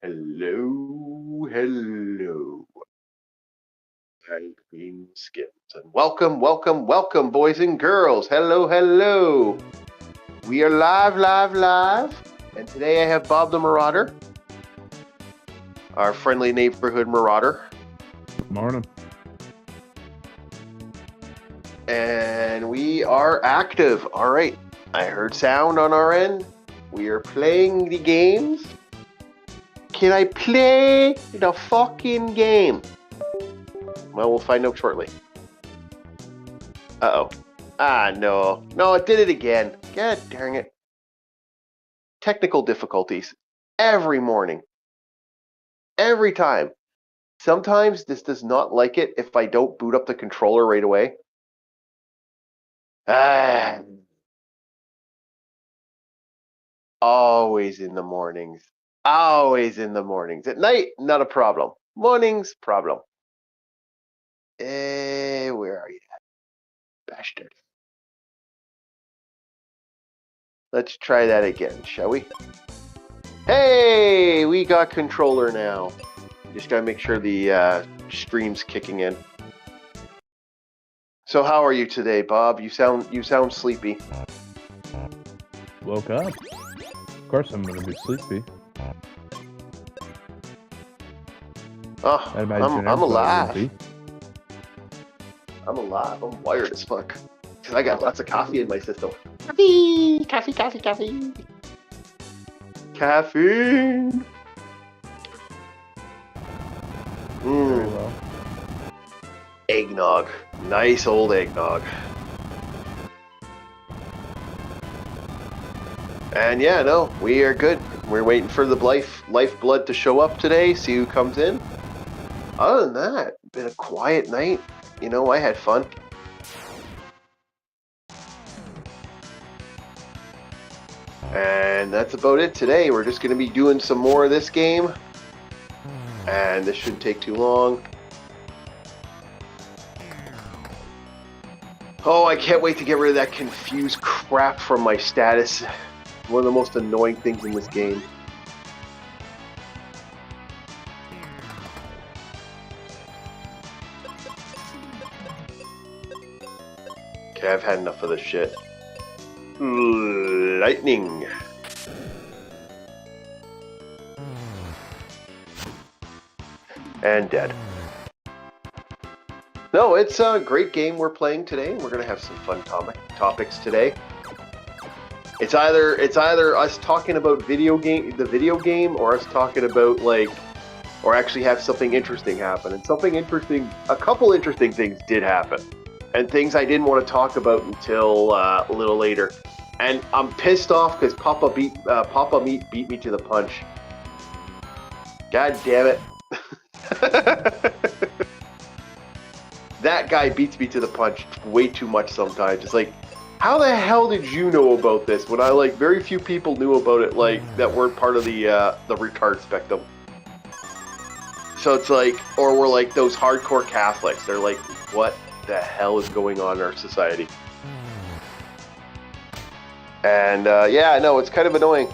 Hello, hello, my green skins, and welcome, welcome, welcome, boys and girls. Hello, hello. We are live, live, live, and today I have Bob the Marauder, our friendly neighborhood marauder. Morning. And we are active. All right, I heard sound on our end. We are playing the games. Can I play the fucking game? Well, we'll find out shortly. Uh-oh. Ah, no. No, it did it again. God dang it. Technical difficulties. Every morning. Every time. Sometimes this does not like it if I don't boot up the controller right away. Ah. Always in the mornings. Always in the mornings. At night, not a problem. Mornings, problem. Where are you at? Bastard. Let's try that again, shall we? Hey, we got controller now. Just gotta make sure the stream's kicking in. So how are you today, Bob? You sound sleepy. Woke up. Of course I'm gonna be sleepy. Oh, I'm alive. I'm alive. I'm wired as fuck. Because I got lots of coffee in my system. Coffee! Coffee, coffee, coffee! Caffeine! Very well. Eggnog. Nice old eggnog. And yeah, no, we are good. We're waiting for the lifeblood to show up today, see who comes in. Other than that, been a quiet night. You know, I had fun. And that's about it today. We're just going to be doing some more of this game. And this shouldn't take too long. Oh, I can't wait to get rid of that confused crap from my status. One of the most annoying things in this game. Okay, I've had enough of this shit. Lightning. And dead. No, it's a great game we're playing today. We're gonna have some fun topics today. It's either us talking about the video game, or us talking about or actually have something interesting happen. And a couple interesting things did happen, and things I didn't want to talk about until a little later. And I'm pissed off because Papa Meat beat me to the punch. God damn it. That guy beats me to the punch way too much sometimes. It's like, how the hell did you know about this when very few people knew about it, that weren't part of the retard spectrum. So it's or we're those hardcore Catholics. They're like, what the hell is going on in our society? And yeah, no, it's kind of annoying.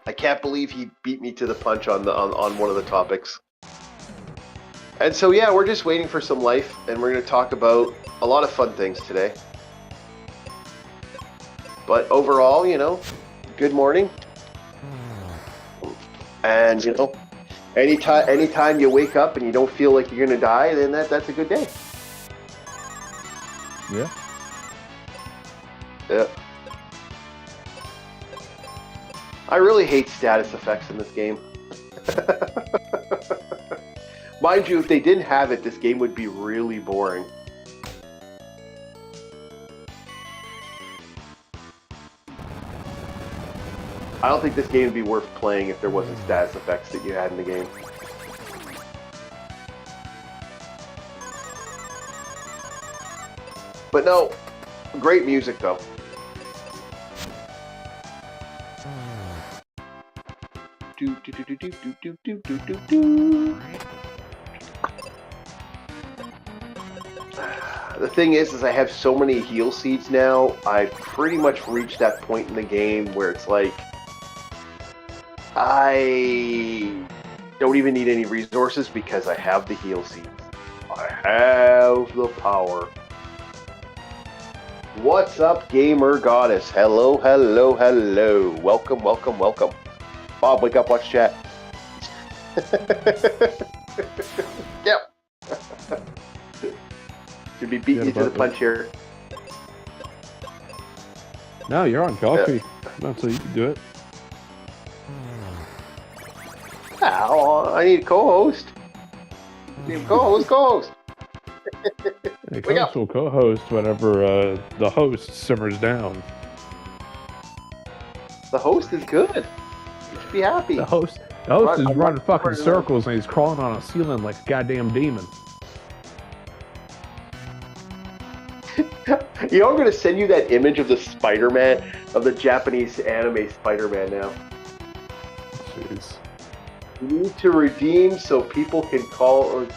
I can't believe he beat me to the punch on one of the topics. And so yeah, we're just waiting for some life, and we're going to talk about a lot of fun things today. But overall, you know, good morning. And you know, anytime you wake up and you don't feel like you're going to die, then that's a good day. Yeah. Yeah. I really hate status effects in this game. Mind you, if they didn't have it, this game would be really boring. I don't think this game would be worth playing if there wasn't status effects that you had in the game. But no, great music though. Do do do do do do do do do do. the thing is I have so many heal seeds now. I've pretty much reached that point in the game where it's like I don't even need any resources because I have the heal seeds. I have the power. What's up, gamer goddess? Hello, hello, hello. Welcome, welcome, welcome. Bob, wake up, watch chat. Yep. Should be beating you to the punch here. No, you're on coffee. Not so you can do it. Oh, I need a co-host. Co-host. The host will co-host whenever the host simmers down. The host is good. You should be happy. The host is running fucking circles and he's crawling on a ceiling like a goddamn demon. You know, I'm going to send you that image of the Spider-Man, of the Japanese anime Spider-Man now. Jeez. You need to redeem so people can call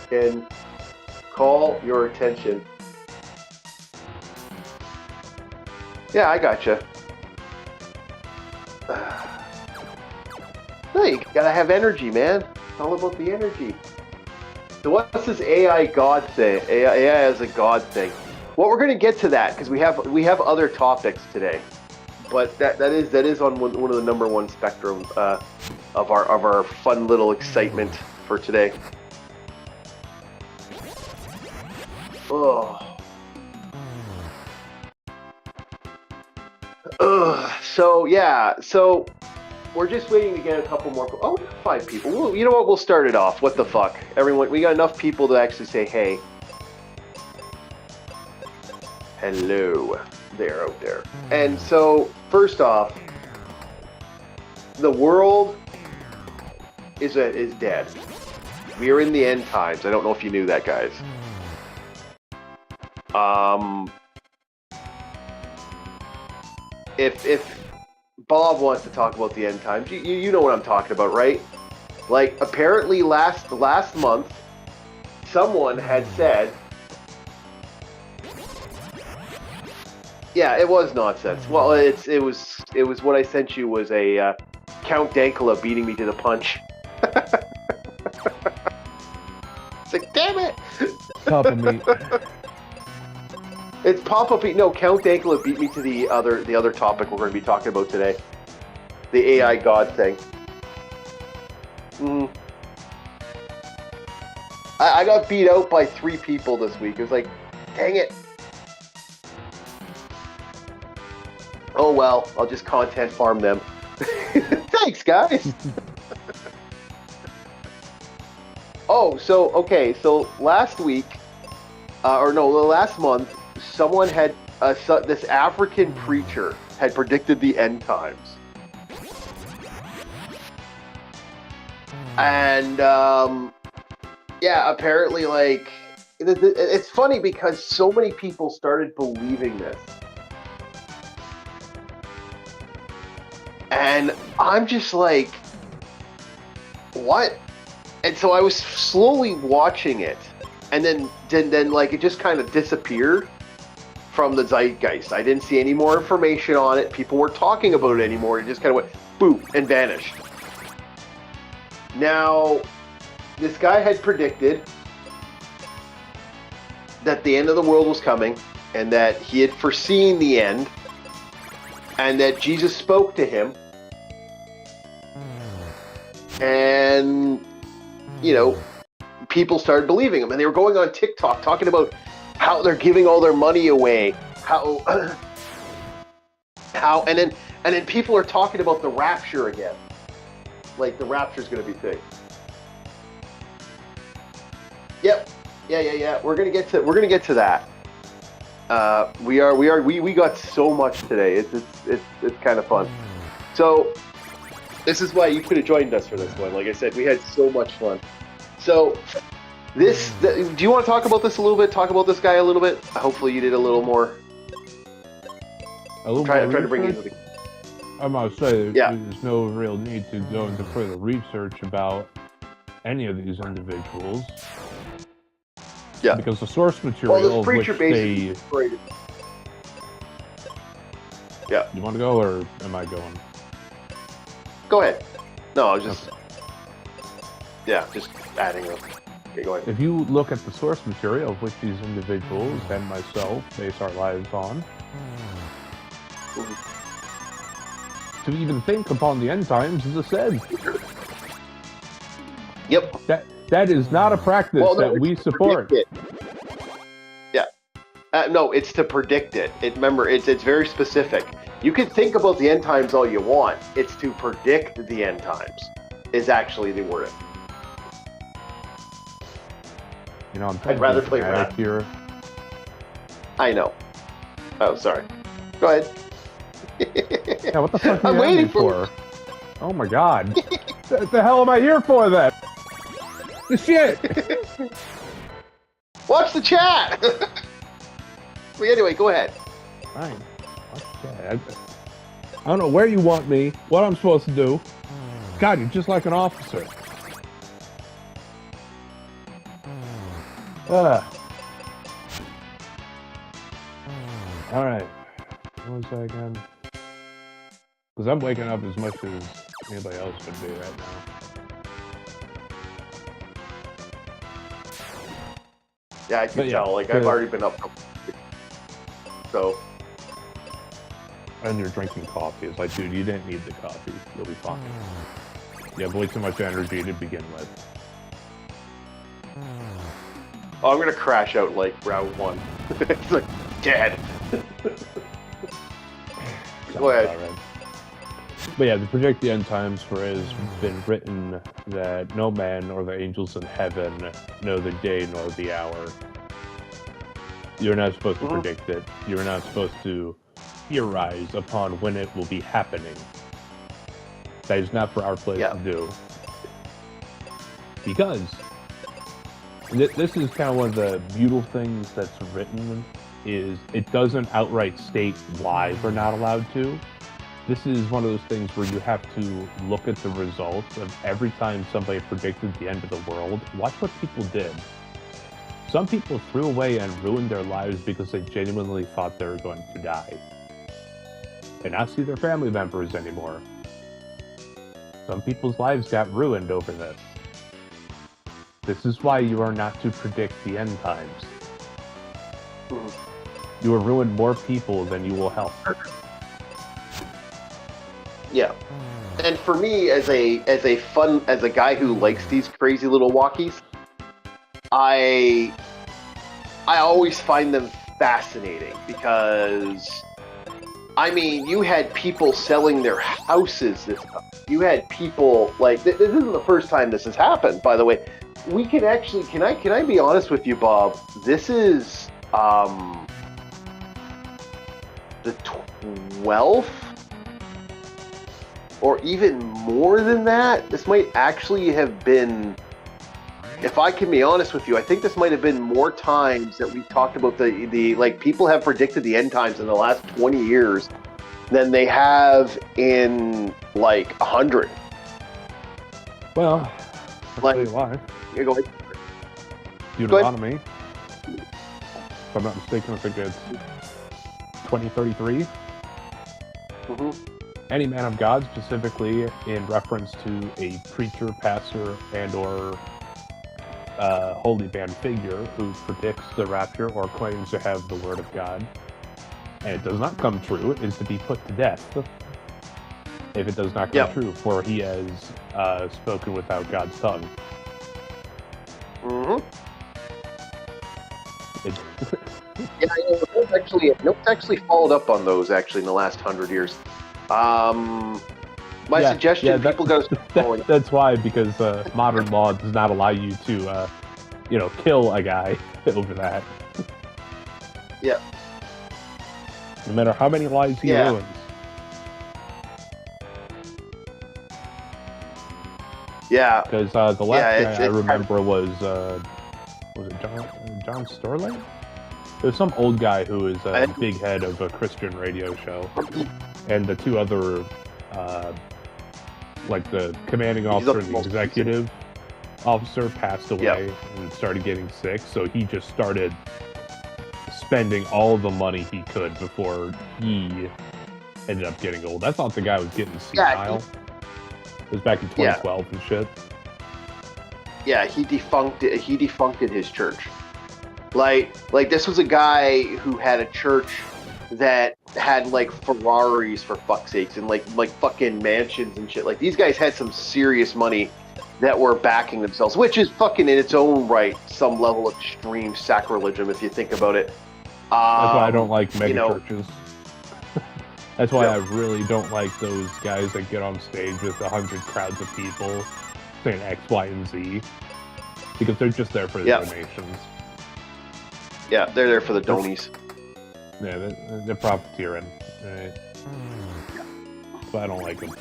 your attention. Yeah, I gotcha. No, you gotta have energy, man. It's all about the energy. So what's this AI God thing? AI as a God thing. Well, we're gonna get to that because we have other topics today, but that is on one of the number one spectrum of our fun little excitement for today. Oh. So we're just waiting to get a couple more. Oh, we got 5 people. You know what? We'll start it off. What the fuck, everyone? We got enough people to actually say hey. Hello there out there. And so, first off, the world is dead. We are in the end times. I don't know if you knew that, guys. If Bob wants to talk about the end times, you know what I'm talking about, right? Like, apparently last month, someone had said, yeah, it was nonsense. Well, it was what I sent you was a Count Dankula beating me to the punch. It's like, damn it! Papa meat. It's Papa Pete. No, Count Dankula beat me to the other topic we're going to be talking about today. The AI God thing. I got beat out by 3 people this week. It was like, dang it. Oh well, I'll just content farm them. Thanks, guys. So last week, last month, someone had this African preacher had predicted the end times, and apparently, like, it's funny because so many people started believing this. And I'm just like, what? And so I was slowly watching it, and then like it just kind of disappeared from the zeitgeist. I didn't see any more information on it. People weren't talking about it anymore. It just kind of went boom and vanished. Now, this guy had predicted that the end of the world was coming, and that he had foreseen the end, and that Jesus spoke to him, and, you know, people started believing him, and they were going on TikTok talking about how they're giving all their money away, and then people are talking about the rapture again, like the rapture's going to be big. Yep, yeah. We're gonna get to that. We got so much today. It's kind of fun. So this is why you could have joined us for this one. Like I said, we had so much fun. So do you want to talk about this a little bit? Talk about this guy a little bit? Hopefully you did a little more. I'm trying to bring you. I'm about to say there's no real need to go into further research about any of these individuals. Yeah. Because the source Well, material, this preacher which they... basically. Yeah. You want to go, or am I going? Go ahead. No, I was just. Okay. Yeah, just adding up. Okay, go ahead. If you look at the source material of which these individuals and myself base our lives on, to even think upon the end times is a sin. Yep. That is not a practice that we support. Yeah. No, it's to predict it. Remember, it's very specific. You can think about the end times all you want. It's to predict the end times is actually the wording. You know, I'd rather play Rat here. I know. Oh, sorry. Go ahead. Yeah, what the fuck are I'm you waiting for? Oh my god. What the hell am I here for then? The shit! Watch the chat! Well, anyway, go ahead. Fine. Okay. I don't know where you want me, what I'm supposed to do. God, you're just like an officer. Alright. What was that again? Because I'm waking up as much as anybody else would be right now. Yeah, I can tell. Like, I've already been up. So. And you're drinking coffee. It's like, dude, you didn't need the coffee. You'll be fine. You have way too much energy to begin with. Oh, I'm gonna crash out like round one. It's like dead. Go ahead. Right. But yeah, to predict the end times, for it has been written that no man or the angels in heaven know the day nor the hour. You're not supposed to predict it. You're not supposed to theorize upon when it will be happening. That is not for our place to do. Because this is kind of one of the beautiful things that's written, is it doesn't outright state why we're not allowed to. This is one of those things where you have to look at the results of every time somebody predicted the end of the world. Watch what people did. Some people threw away and ruined their lives because they genuinely thought they were going to die and not see their family members anymore. Some people's lives got ruined over this. This is why you are not to predict the end times. You will ruin more people than you will help. Yeah. And for me, as a guy who likes these crazy little walkies, I always find them fascinating because, I mean, you had people selling their houses this time. You had people, like, this isn't the first time this has happened, by the way. We can actually, can I be honest with you, Bob? This is, the 12th? Or even more than that? This might actually have been, if I can be honest with you, I think this might have been more times that we talked about the like, people have predicted the end times in the last 20 years than they have in, like, 100. Well, I'll tell you why. You're going. Deuteronomy. If I'm not mistaken, I think it's 2033. Any man of God, specifically in reference to a preacher, pastor, and or holy man figure who predicts the rapture or claims to have the word of God, and it does not come true, is to be put to death if it does not come true, for he has spoken without God's tongue. Yeah, notes actually followed up on those actually in the last 100 years. My suggestion, people go. That's why, because modern law does not allow you to, kill a guy over that. Yeah. No matter how many lives he ruins. Yeah. Because the last guy I remember was it John Sterling? It was some old guy who was a big head of a Christian radio show. And the two other, like the commanding officer and the executive, officer passed away and started getting sick, so he just started spending all the money he could before he ended up getting old. I thought the guy was getting senile. It was back in 2012 and shit. Yeah, he defuncted his church. Like this was a guy who had a church that had like Ferraris for fuck's sakes and like fucking mansions and shit. Like these guys had some serious money that were backing themselves, which is fucking in its own right some level of extreme sacrilegium if you think about it. That's why I don't like mega churches. That's why I really don't like those guys that get on stage with 100 crowds of people saying X, Y, and Z, because they're just there for the donations. Yeah, they're there for the donies. Yeah, they're profiteering. Right? So I don't like them.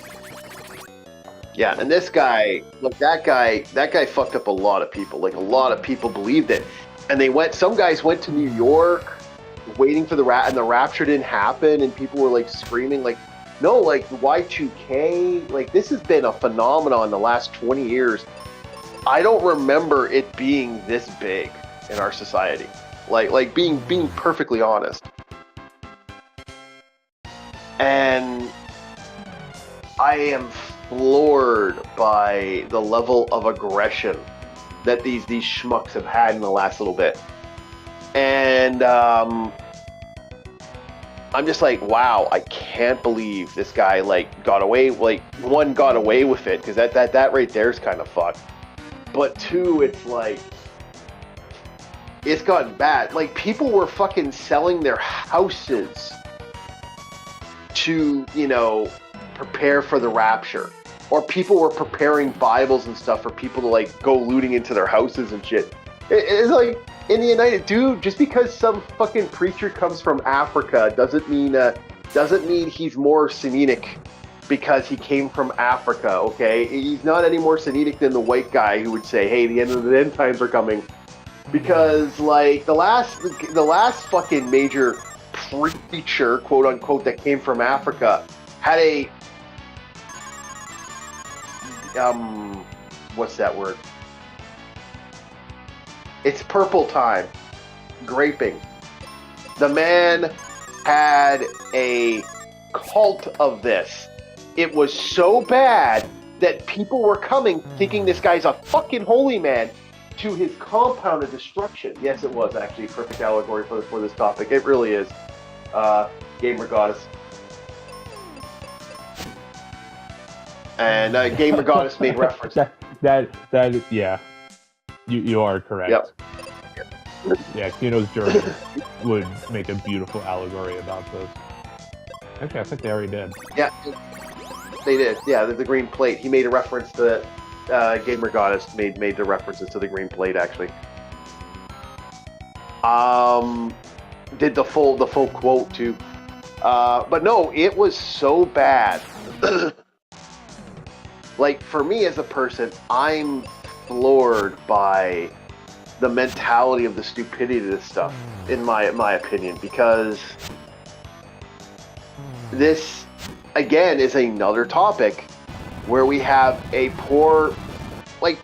Yeah, and this guy, look, that guy fucked up a lot of people. Like, a lot of people believed it. And some guys went to New York waiting for and the rapture didn't happen, and people were, like, screaming, like, no, like, Y2K, like, this has been a phenomenon in the last 20 years. I don't remember it being this big in our society. Like being perfectly honest. And I am floored by the level of aggression that these schmucks have had in the last little bit. And I'm just like, wow, I can't believe this guy got away with it, because that right there is kind of fucked. But two, it's like, it's gotten bad. Like, people were fucking selling their houses to, prepare for the rapture. Or people were preparing Bibles and stuff for people to, go looting into their houses and shit. It's like, in the United... Dude, just because some fucking preacher comes from Africa doesn't mean he's more Semitic because he came from Africa, okay? He's not any more Semitic than the white guy who would say, hey, the end times are coming. Because, the last fucking major preacher, quote unquote, that came from Africa had a, what's that word? It's purple time. Graping. The man had a cult of this. It was so bad that people were coming thinking this guy's a fucking holy man to his compound of destruction. Yes, it was actually a perfect allegory for this topic. It really is. Gamer Goddess. And Gamer Goddess made reference. That yeah. You are correct. Yep. Yeah, Kino's Journey would make a beautiful allegory about this. Actually, I think they already did. Yeah, they did. Yeah, the green plate. He made a reference to Gamer Goddess made the references to the green plate, actually. Did the full quote too. But no, it was so bad. Like, for me as a person, I'm floored by the mentality of the stupidity of this stuff, in my opinion, because this, again, is another topic where we have a poor,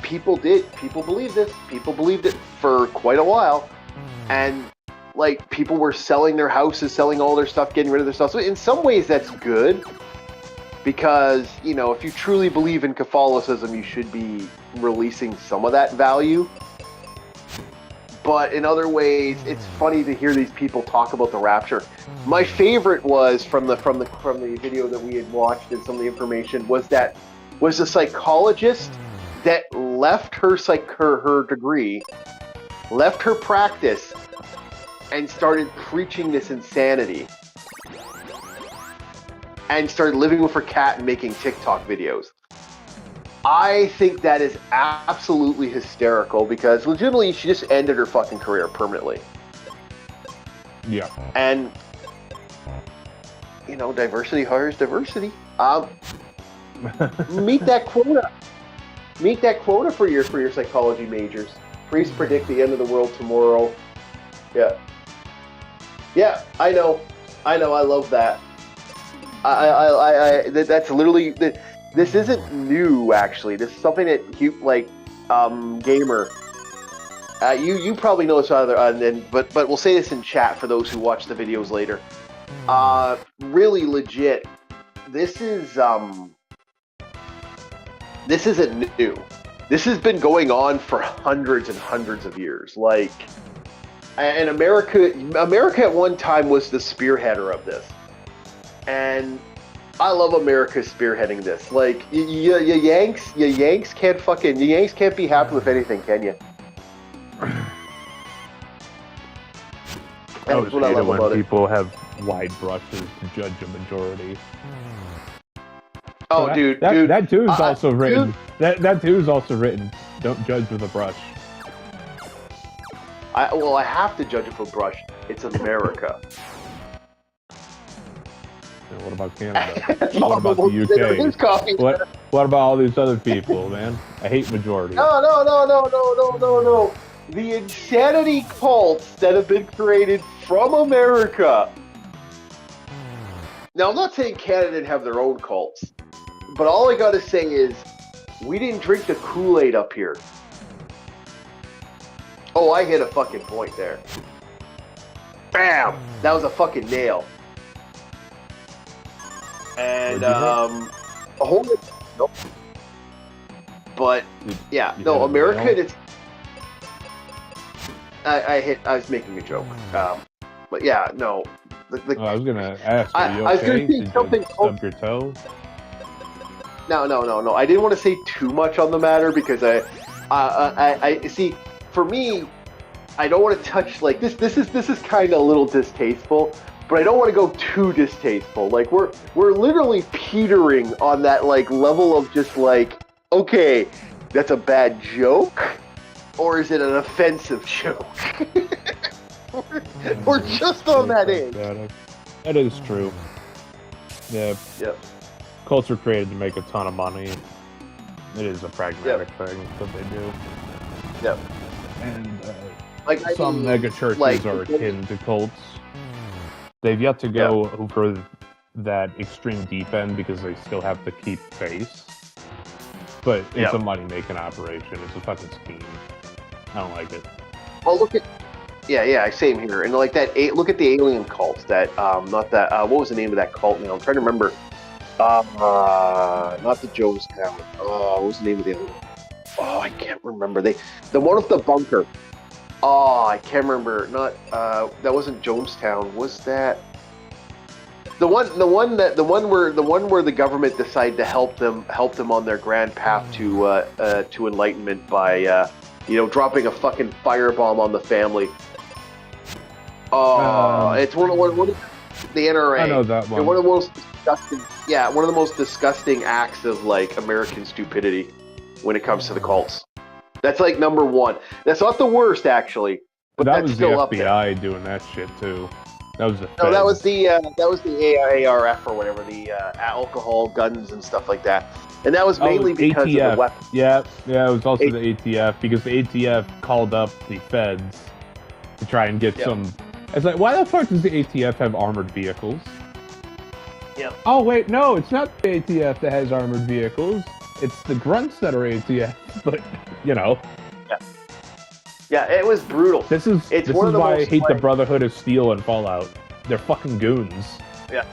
people believe this, people believed it for quite a while, and people were selling their houses, selling all their stuff, getting rid of their stuff. So in some ways that's good, because, if you truly believe in Catholicism, you should be releasing some of that value. But in other ways, it's funny to hear these people talk about the rapture. My favorite was from the video that we had watched, and some of the information was a psychologist that left her degree, left her practice, and started preaching this insanity, and started living with her cat and making TikTok videos. I think that is absolutely hysterical, because legitimately she just ended her fucking career permanently. Yeah. And, diversity hires diversity. Meet that quota. Meet that quota for your psychology majors. Priests predict the end of the world tomorrow. Yeah. Yeah, I know. I love that. That's literally... This isn't new, actually. This is something that gamer. You probably know this other, but we'll say this in chat for those who watch the videos later. Really legit. This isn't new. This has been going on for hundreds and hundreds of years. Like, and America at one time was the spearheader of this, and I love America spearheading this. Like, you Yanks can't be happy with anything, can you? I just hate it when people have wide brushes to judge a majority. Oh, so that too is also written. That too is also written. Don't judge with a brush. I have to judge it with a brush. It's America. And what about Canada? What about the UK? What about all these other people, man? I hate majority. No. The insanity cults that have been created from America. Now, I'm not saying Canada didn't have their own cults, but all I gotta say is, we didn't drink the Kool-Aid up here. Oh, I hit a fucking point there. Bam! That was a fucking nail. And, nope. But, yeah, no, America, it's... I was making a joke. But yeah, no. I was gonna ask, are you okay? I was gonna say something. Stub your toe? No. I didn't want to say too much on the matter because I see. For me, I don't want to touch like this. This is kind of a little distasteful, but I don't want to go too distasteful. Like we're literally petering on that like level of just like, okay, that's a bad joke. Or is it an offensive joke? We're just on that edge. That is true. Yeah. Yep. Cults are created to make a ton of money. It is a pragmatic thing that they do. Yep. And some mega churches are akin to cults. They've yet to go over that extreme deep end because they still have to keep face. But it's a money-making operation. It's a fucking scheme. I don't like it. Well, look at... Yeah, same here. And like that, look at the alien cults. That, not that, what was the name of that cult now? I'm trying to remember. Not the Jonestown. What was the name of the other one? Oh, I can't remember. The one with the bunker. Oh, I can't remember. Not, that wasn't Jonestown. Was that... The one where the government decided to help them on their grand path to enlightenment by dropping a fucking firebomb on the family. It's one of the NRA. I know that one. One of the most disgusting. Yeah, one of the most disgusting acts of like American stupidity when it comes to the cults. That's like number one. That's not the worst actually, but that that's was still the up there. FBI doing that shit too. That was the No, that was the ARF or whatever, the alcohol, guns, and stuff like that. And that was mainly because ATF. of the weapons. Yeah, it was also the ATF because the ATF called up the feds to try and get some. It's like, why the fuck does the ATF have armored vehicles? Yeah. Oh wait, no, it's not the ATF that has armored vehicles. It's the grunts that are ATF. But Yeah. Yeah, it was brutal. This is why I hate the Brotherhood of Steel and Fallout. They're fucking goons. Yeah.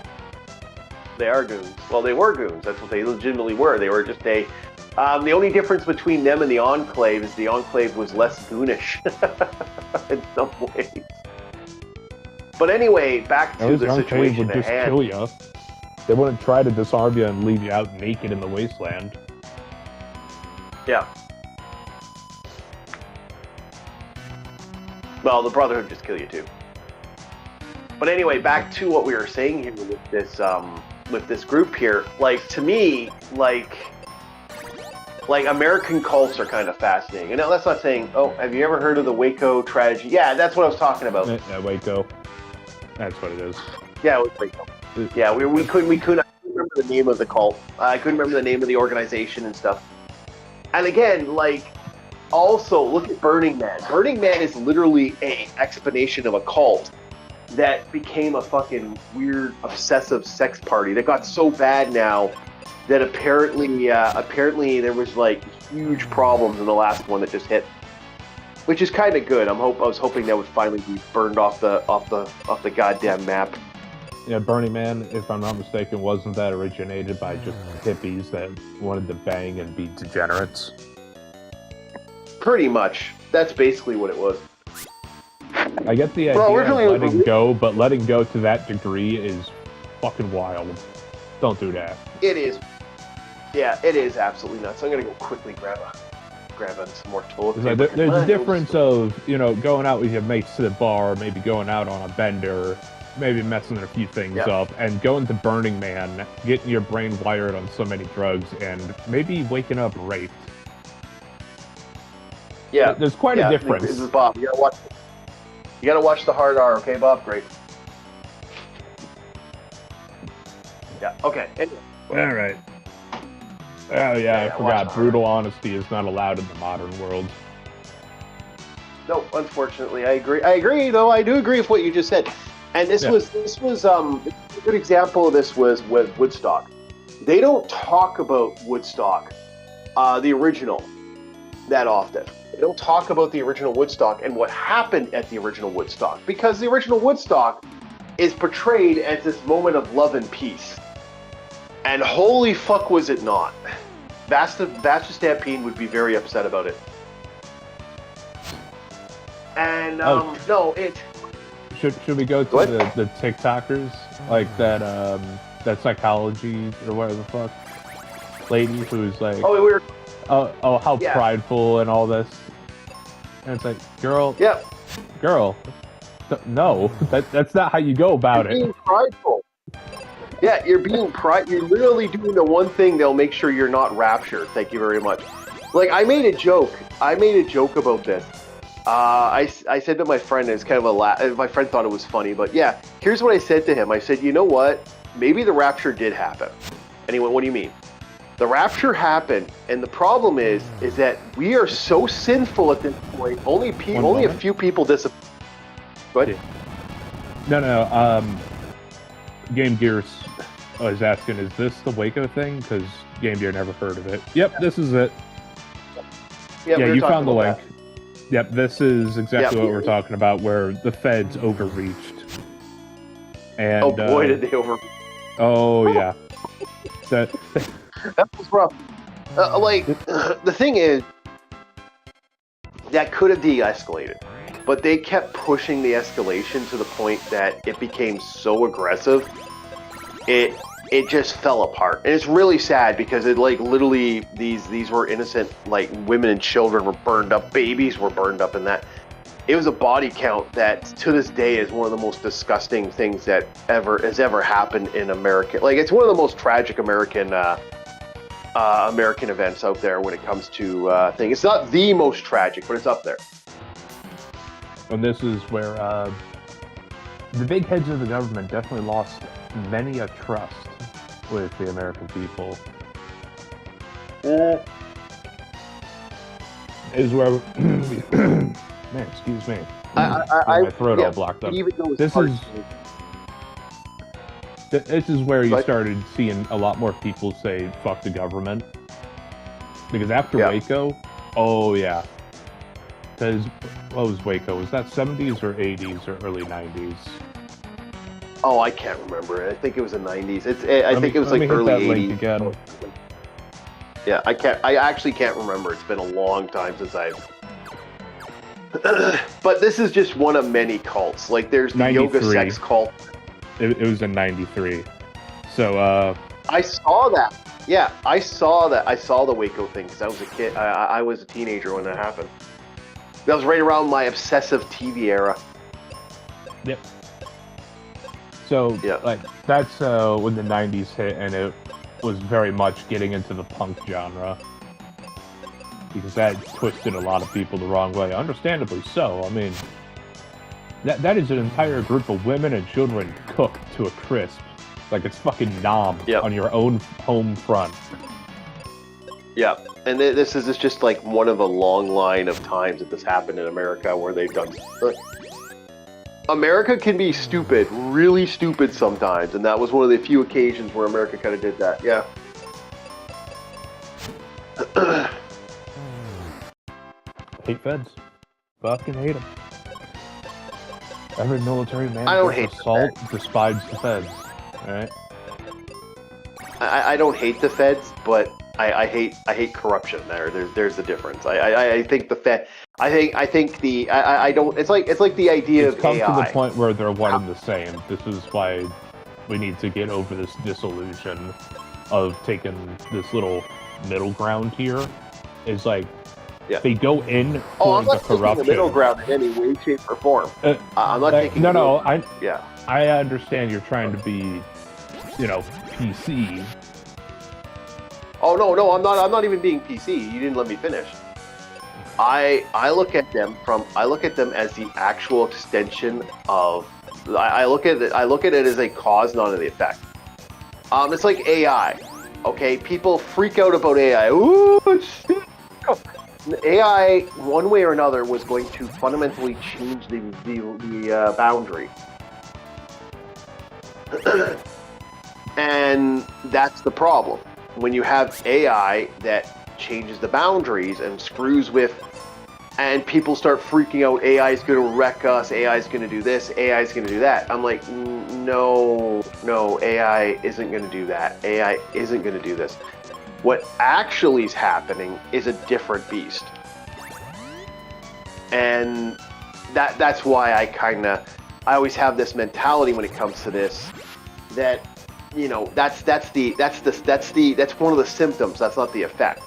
They are goons. Well, they were goons. That's what they legitimately were. They were just the only difference between them and the Enclave is the Enclave was less goonish in some ways. But anyway, back to the situation would just at hand. Kill you. They wouldn't try to disarm you and leave you out naked in the wasteland. Yeah. Well, the Brotherhood would just kill you too. But anyway, back to what we were saying here with this group here. Like, to me, like American cults are kind of fascinating. And now that's not saying, oh, have you ever heard of the Waco tragedy? Yeah, that's what I was talking about. Yeah, Waco. That's what it is. Yeah, it was Waco. Yeah, we couldn't remember the name of the cult. I couldn't remember the name of the organization and stuff. And again, like, also, look at Burning Man. Burning Man is literally an explanation of a cult that became a fucking weird, obsessive sex party that got so bad now that apparently there was like huge problems in the last one that just hit, which is kind of good. I was hoping that would finally be burned off the goddamn map. Yeah, Burning Man, if I'm not mistaken, wasn't that originated by just hippies that wanted to bang and be degenerates? Pretty much. That's basically what it was. I get the idea of letting go, but letting go to that degree is fucking wild. Don't do that. It is. Yeah, it is absolutely nuts. I'm gonna go quickly grab some more toilet paper. There's a difference of, going out with your mates to the bar, maybe going out on a bender, maybe messing a few things up, and going to Burning Man, getting your brain wired on so many drugs, and maybe waking up raped. Yeah, there's quite a difference. This is Bob. You gotta watch the hard R, okay, Bob? Great. Yeah. Okay. Anyway. All right. Oh yeah, I forgot. Brutal honesty is not allowed in the modern world. No, unfortunately, I agree. I agree, though. I do agree with what you just said. And this was a good example of this was Woodstock. They don't talk about Woodstock, the original, that often. They don't talk about the original Woodstock and what happened at the original Woodstock, because the original Woodstock is portrayed as this moment of love and peace. And holy fuck was it not. Basta Stampede would be very upset about it. And, no, it... Should we go to the TikTokers? Like that psychology, or whatever the fuck? Lady who's like... Oh, we were... Oh, how prideful and all this. And it's like, girl... Yeah. Girl. No, that's not how you go about it. You're being prideful. Yeah, you're literally doing the one thing that'll make sure you're not raptured. Thank you very much. Like, I made a joke about this. I said to my friend, it's kind of a laugh. My friend thought it was funny, but yeah, here's what I said to him. I said, you know what? Maybe the rapture did happen. And he went, what do you mean? The rapture happened, and the problem is that we are so sinful at this point. Only a few people disappear. What? No. Game Gear was asking, is this the Waco thing? Because Game Gear never heard of it. Yep, this is it. Yeah, you found the link. Yep, this is exactly what we're talking about, where the feds overreached. And, oh boy, did they overreach. Oh, yeah. That was rough. The thing is, that could have de-escalated. But they kept pushing the escalation to the point that it became so aggressive, it just fell apart. And it's really sad because it literally these were innocent, women and children were burned up, babies were burned up in that. It was a body count that to this day is one of the most disgusting things that has ever happened in America. It's one of the most tragic American events out there when it comes to things. It's not the most tragic, but it's up there. And this is where the big heads of the government definitely lost many a trust with the American people. Is where man, excuse me. My throat all blocked up. This is where you started seeing a lot more people say "fuck the government," because after Waco, oh yeah. Because what was Waco? Was that 70s or 80s or early 90s? Oh, I can't remember. I think it was the 90s. I think it was early 80s. Again. Yeah, I actually can't remember. It's been a long time since I've. But this is just one of many cults. There's the 93. Yoga sex cult. It was in 93. So. I saw that. Yeah, I saw that. I saw the Waco thing because I was a kid. I was a teenager when that happened. That was right around my obsessive TV era. Yep. So, that's when the 90s hit, and it was very much getting into the punk genre. Because that twisted a lot of people the wrong way. Understandably so. I mean, that is an entire group of women and children cooked to a crisp. Like it's fucking nom on your own home front. Yeah. And this is just one of a long line of times that this happened in America where they've done... America can be stupid, really stupid sometimes, and that was one of the few occasions where America kind of did that, yeah. Hate feds. Fucking hate them. Every military man I don't with hate assault despises the feds. Alright? I don't hate the feds, but I hate corruption. There's the difference. I think the Fed. I think the I don't. It's like the idea It's of come AI. to the point where they're one and the same. This is why we need to get over this disillusion of taking this little middle ground here. Is like they go in for I'm not the corruption. taking the middle ground in any way, shape, or form. I'm not taking. No. Yeah. I understand you're trying to be, PC. Oh no, I'm not. I'm not even being PC. You didn't let me finish. I look at them as the actual extension of. I look at it as a cause, not an effect. It's like AI. Okay, people freak out about AI. Ooh, shit. AI, one way or another, was going to fundamentally change the boundary. And that's the problem. When you have AI that changes the boundaries and screws with, and people start freaking out, AI is going to wreck us, AI is going to do this, AI is going to do that. I'm like, no, AI isn't going to do that. AI isn't going to do this. What actually is happening is a different beast. And that's why I always have this mentality when it comes to this, that that's one of the symptoms. That's not the effect.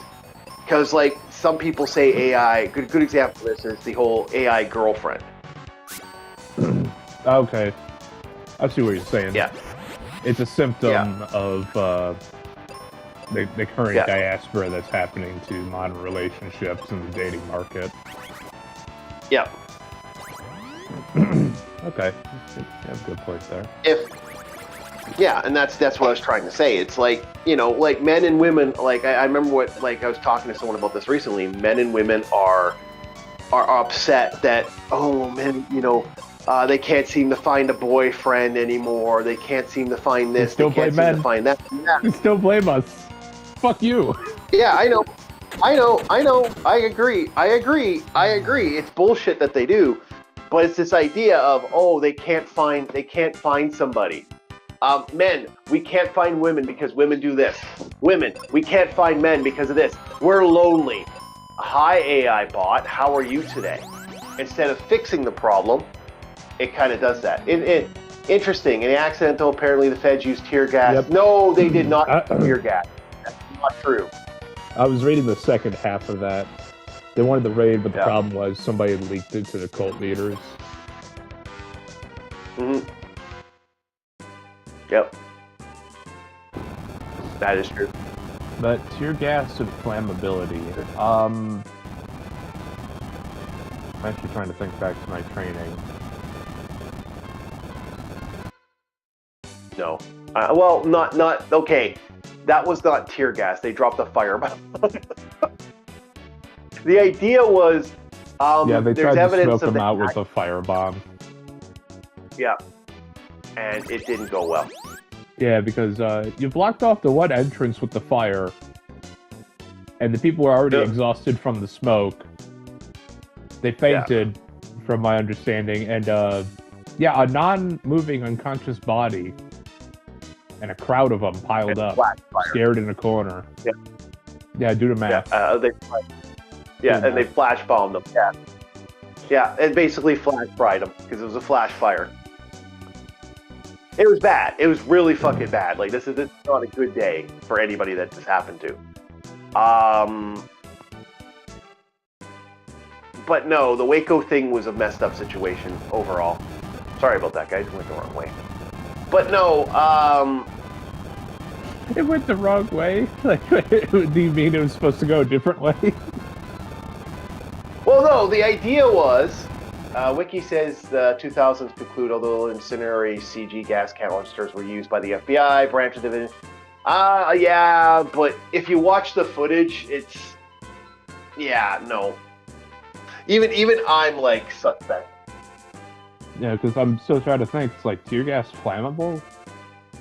Because like some people say AI, good example of this is the whole AI girlfriend. Okay, I see what you're saying. Yeah, it's a symptom of the current diaspora that's happening to modern relationships and the dating market. Yeah. Okay, you have a good point there. And that's what I was trying to say. It's like, like men and women, like I remember I was talking to someone about this recently. Men and women are upset that, oh man, they can't seem to find a boyfriend anymore. They can't seem to find this. They can't seem to find that. Yeah. You still blame us. Fuck you. Yeah, I know. I agree. It's bullshit that they do, but it's this idea of, oh, they can't find somebody. Men, we can't find women because women do this. Women, we can't find men because of this. We're lonely. Hi, AI bot. How are you today? Instead of fixing the problem, it kind of does that. Interesting. In the accidental, apparently the feds used tear gas. Yep. No, they did not use tear gas. That's not true. I was reading the second half of that. They wanted the raid, but the problem was somebody had leaked it to the cult leaders. Mm-hmm. Yep. That is true. But tear gas and flammability. I'm actually trying to think back to my training. No. Well, not okay. That was not tear gas. They dropped a firebomb. The idea was, they there's tried evidence to smoke of them out with a firebomb. Yeah. And it didn't go well. Yeah, because you blocked off the one entrance with the fire, and the people were already exhausted from the smoke. They fainted, from my understanding, and a non-moving unconscious body and a crowd of them piled up, scared in a corner. Yeah, do the math. They flash bombed them. Yeah, and basically flash fried them because it was a flash fire. It was bad. It was really fucking bad. Like, this is not a good day for anybody that this happened to. But no, the Waco thing was a messed up situation overall. Sorry about that, guys. It went the wrong way. But no, it went the wrong way? Like, do you mean it was supposed to go a different way? Well, no, the idea was, Wiki says the 2000s conclude, although incendiary CG gas canisters were used by the FBI branch of the division. Yeah, but if you watch the footage, it's, no. Even I'm like suspect. Yeah, because I'm still trying to think. It's like, tear gas flammable?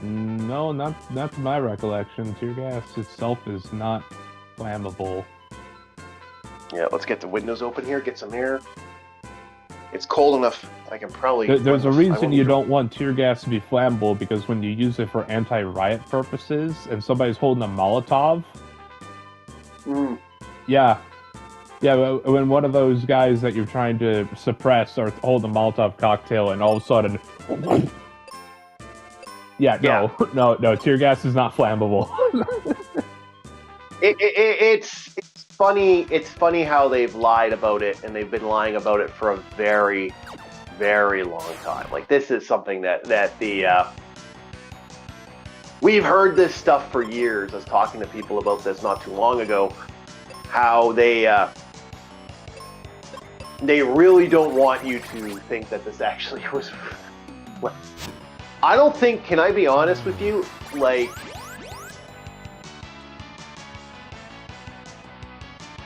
No, not to my recollection. Tear gas itself is not flammable. Yeah, let's get the windows open here, get some air. It's cold enough. I can probably... There's a reason you don't want tear gas to be flammable, because when you use it for anti-riot purposes, and somebody's holding a Molotov... Yeah. Yeah, when one of those guys that you're trying to suppress or hold a Molotov cocktail, and all of a sudden... No, tear gas is not flammable. It's funny. It's funny how they've lied about it, and they've been lying about it for a very, very long time. Like, this is something that the we've heard this stuff for years. I was talking to people about this not too long ago. How they really don't want you to think that this actually was. Well, I don't think. Can I be honest with you? Like.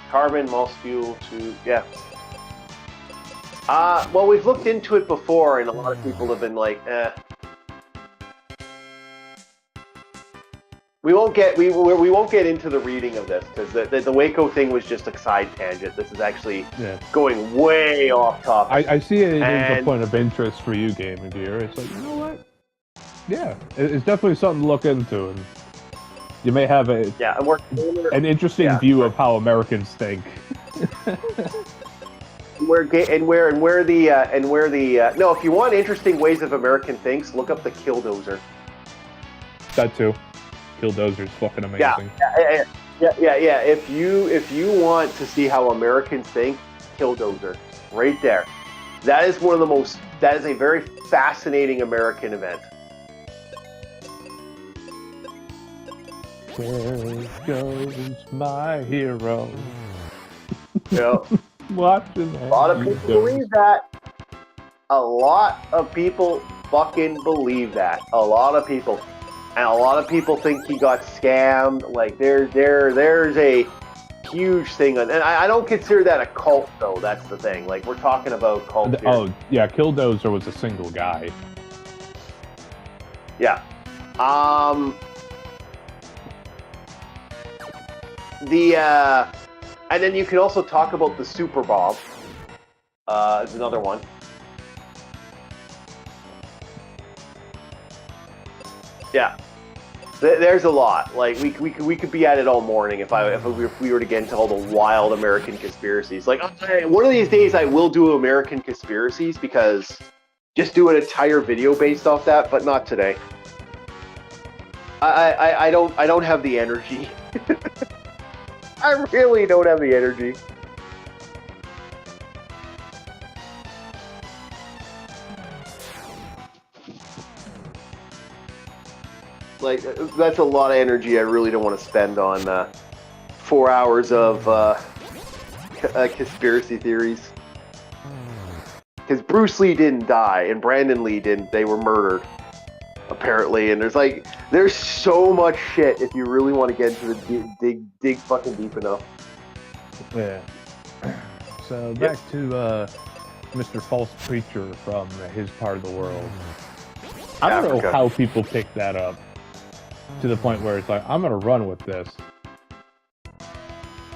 Carbon, moss fuel, well, we've looked into it before, and a lot of people have been like, We won't get into the reading of this, because the Waco thing was just a side tangent. This is actually going way off topic. I see it as a point of interest for you, Gaming Gear. It's like, you know what? Yeah, it's definitely something to look into, and you may have an interesting view of how Americans think. No, if you want interesting ways of American thinks, look up the Killdozer. That too. Killdozer's fucking amazing. Yeah. If you want to see how Americans think, Killdozer, right there. That is a very fascinating American event. There goes my hero. Yeah. Watching that. A lot of people believe that. A lot of people fucking believe that. A lot of people. And a lot of people think he got scammed. Like, there's a huge thing. And I don't consider that a cult, though. That's the thing. Like, we're talking about cult here. Oh, yeah. Killdozer was a single guy. Yeah. And then you can also talk about the Super Bob. Is another one. Yeah, there's a lot. Like we could be at it all morning if we were to get into all the wild American conspiracies. Like, one of these days I will do American conspiracies, because just do an entire video based off that, but not today. I don't have the energy. I really don't have the energy. Like, that's a lot of energy I really don't want to spend on 4 hours of conspiracy theories. Because Bruce Lee didn't die, and Brandon Lee didn't. They were murdered, apparently. And there's so much shit if you really want to get into the dig fucking deep enough. Yeah. So back to Mr. False Preacher from his part of the world. I don't know how people pick that up to the point where it's like, I'm gonna run with this,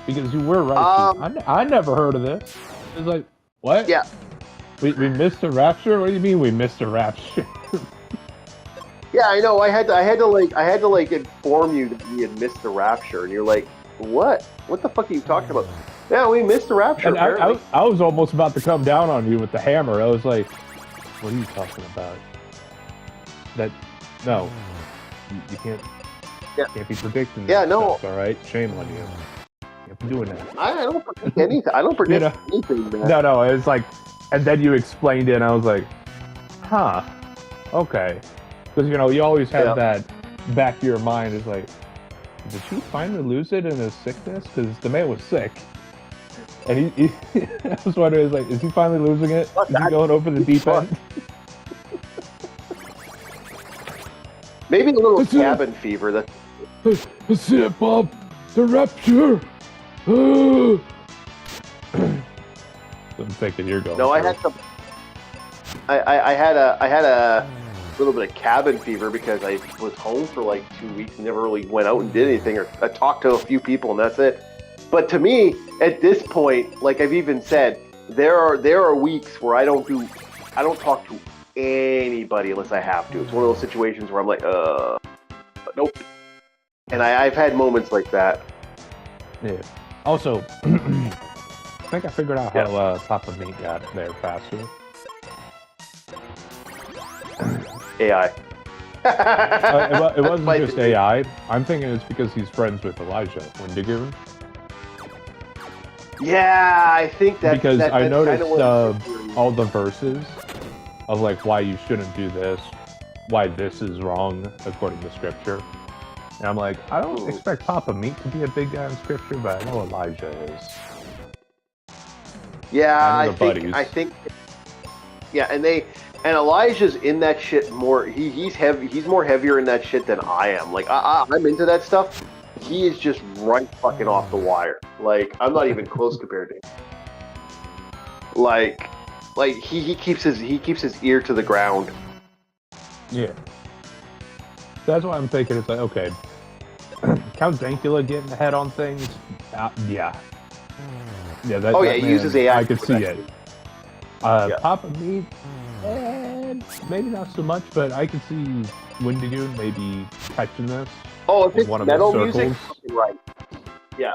because you were right. I never heard of this. It's like, what? Yeah. We missed a rapture? What do you mean we missed a rapture? Yeah, I know. I had to inform you that we had missed the rapture, and you're like, what? What the fuck are you talking about? Yeah, we missed the rapture. And I was almost about to come down on you with the hammer. I was like, what are you talking about? No, you can't. Yeah. Can't be predicting. Yeah, no. Stuff, all right, shame on you. Can't be doing that. I don't predict anything. I don't predict anything, man. No. It's like, and then you explained it, and I was like, huh, okay. Because, you always have that back of your mind is like, did she finally lose it in his sickness? Because the man was sick. And he I was wondering, like, is he finally losing it? Is he going over the deep end? Maybe a little cabin fever. That's it, Bob. The rapture. I'm thinking you're going. No, I had some. I had a little bit of cabin fever because I was home for like 2 weeks and never really went out and did anything, or I talked to a few people and that's it. But to me, at this point, like I've even said, there are weeks where I don't talk to anybody unless I have to. It's one of those situations where I'm like, nope. And I've had moments like that. Yeah. Also, I think I figured out how Papa Meat got there faster. AI. It wasn't just AI. I'm thinking it's because he's friends with Elijah Windigoon. Yeah, I think that's because I noticed kind of all the verses of like why you shouldn't do this, why this is wrong according to scripture. And I'm like, I don't expect Papa Meat to be a big guy in scripture, but I know Elijah is. Yeah, I think. Yeah, and Elijah's in that shit more. He's heavy. He's more heavier in that shit than I am. Like I'm into that stuff. He is just right fucking off the wire. Like I'm not even close compared to him. Like he keeps his ear to the ground. Yeah. That's why I'm thinking it's like, okay, Count Dankula getting ahead on things. Yeah. Yeah. He uses AI. I could see it. Papa Meat, maybe not so much, but I could see Windigoon maybe catching this. Oh, if it's one of metal the music, right? Yeah.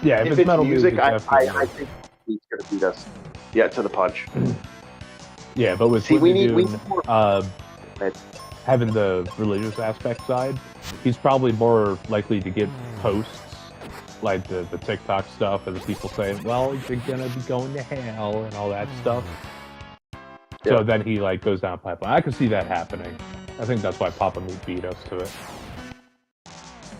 Yeah, if it's metal music, I think he's gonna beat us. Yeah, to the punch. Yeah, but with Windigoon, having the religious aspect side, he's probably more likely to get posts like the TikTok stuff and the people saying, well, you're gonna be going to hell and all that stuff. So then he like goes down pipeline. I could see that happening. I think that's why Papa Meat beat us to it.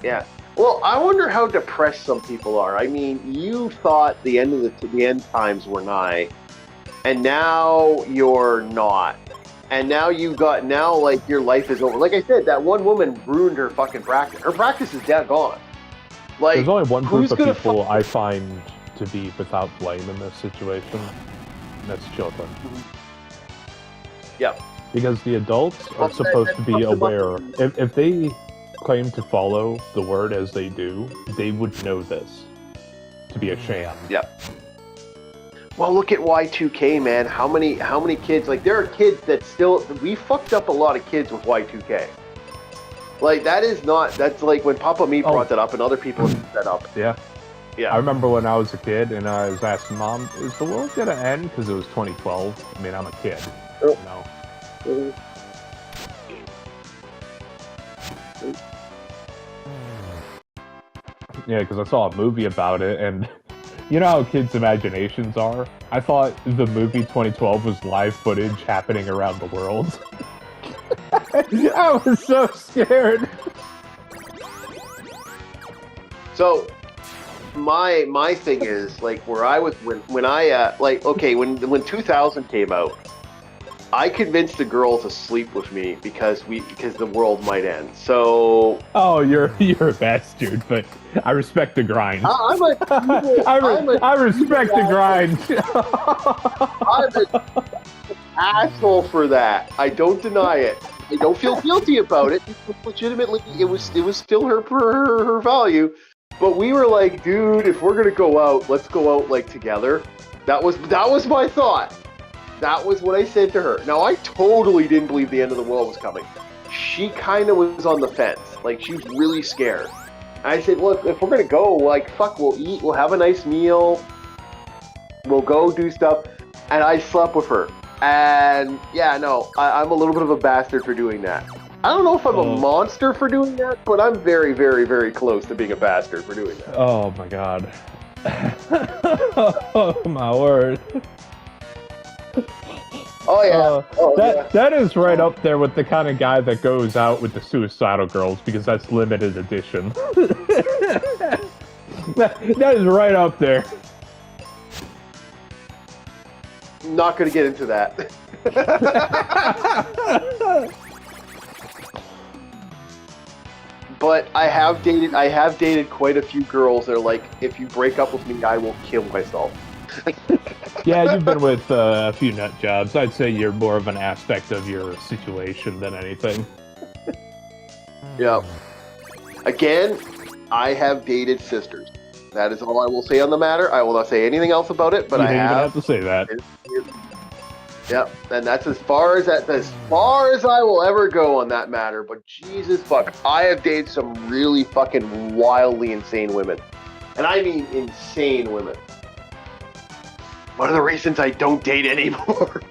Yeah. Well, I wonder how depressed some people are. I mean, you thought the end times were nigh, and now you're not. And now like your life is over. Like I said, that one woman ruined her fucking practice. Her practice is gone. Like, there's only one group of people I find to be without blame in this situation. And that's children. Yeah. Because the adults are supposed to be aware. If they claim to follow the word as they do, they would know this to be a sham. Yeah. Well, look at Y2K, man. How many kids? Like, there are kids that still. We fucked up a lot of kids with Y2K. Like, that's like when Papa Meat brought that up and other people set that up. Yeah. Yeah. I remember when I was a kid and I was asking Mom, is the world gonna end? Because it was 2012. I mean, I'm a kid. You know? Yeah, because I saw a movie about it, and you know how kids' imaginations are? I thought the movie 2012 was live footage happening around the world. I was so scared. So, my thing is, like, where I was when 2000 came out, I convinced a girl to sleep with me because the world might end. So. Oh, you're a bastard, but I respect the grind. I respect the grind. I'm an asshole for that. I don't deny it. I don't feel guilty about it. Legitimately, it was still her value. But we were like, dude, if we're gonna go out, let's go out like together. That was my thought. That was what I said to her. Now, I totally didn't believe the end of the world was coming. She kind of was on the fence. Like, she was really scared. And I said, look, if we're going to go, like, fuck, we'll eat, we'll have a nice meal, we'll go do stuff. And I slept with her. And, yeah, no, I'm a little bit of a bastard for doing that. I don't know if I'm a monster for doing that, but I'm very, very, very close to being a bastard for doing that. Oh, my God. Oh, my word. Oh yeah. That is right up there with the kind of guy that goes out with the suicidal girls because that's limited edition. that is right up there. Not gonna get into that. But I have dated quite a few girls that are like, if you break up with me, I will kill myself. Yeah, you've been with a few nut jobs. I'd say you're more of an aspect of your situation than anything. Yeah. Again, I have dated sisters. That is all I will say on the matter. I will not say anything else about it, but You I didn't even have. have to say that. Yep, and that's as far as I will ever go on that matter. But Jesus fuck, I have dated some really fucking wildly insane women, and I mean insane women. One of the reasons I don't date anymore.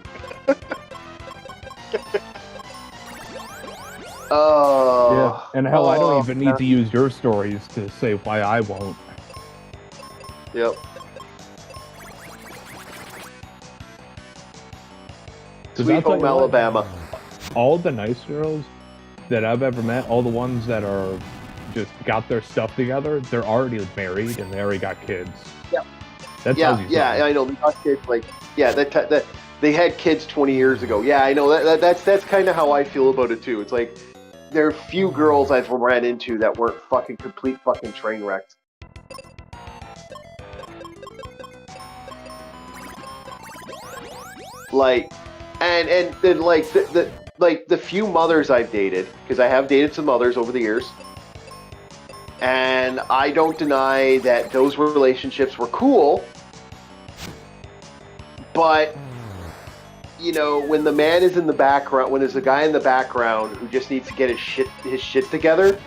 Yeah, and hell, I don't even need man. to use your stories to say why I won't. Yep. Sweet Home Alabama. All the nice girls that I've ever met, all the ones that are just got their stuff together, they're already married and they already got kids. Yeah. That tells you something. I know. They got kids that they had kids 20 years ago. Yeah, I know. That's kind of how I feel about it too. It's like there are few girls I've ran into that weren't fucking complete fucking train wrecks. Like, and then like the few mothers I've dated, because I have dated some mothers over the years, and I don't deny that those relationships were cool, but you know, when the man is in the background, when there's a guy in the background who just needs to get his shit together,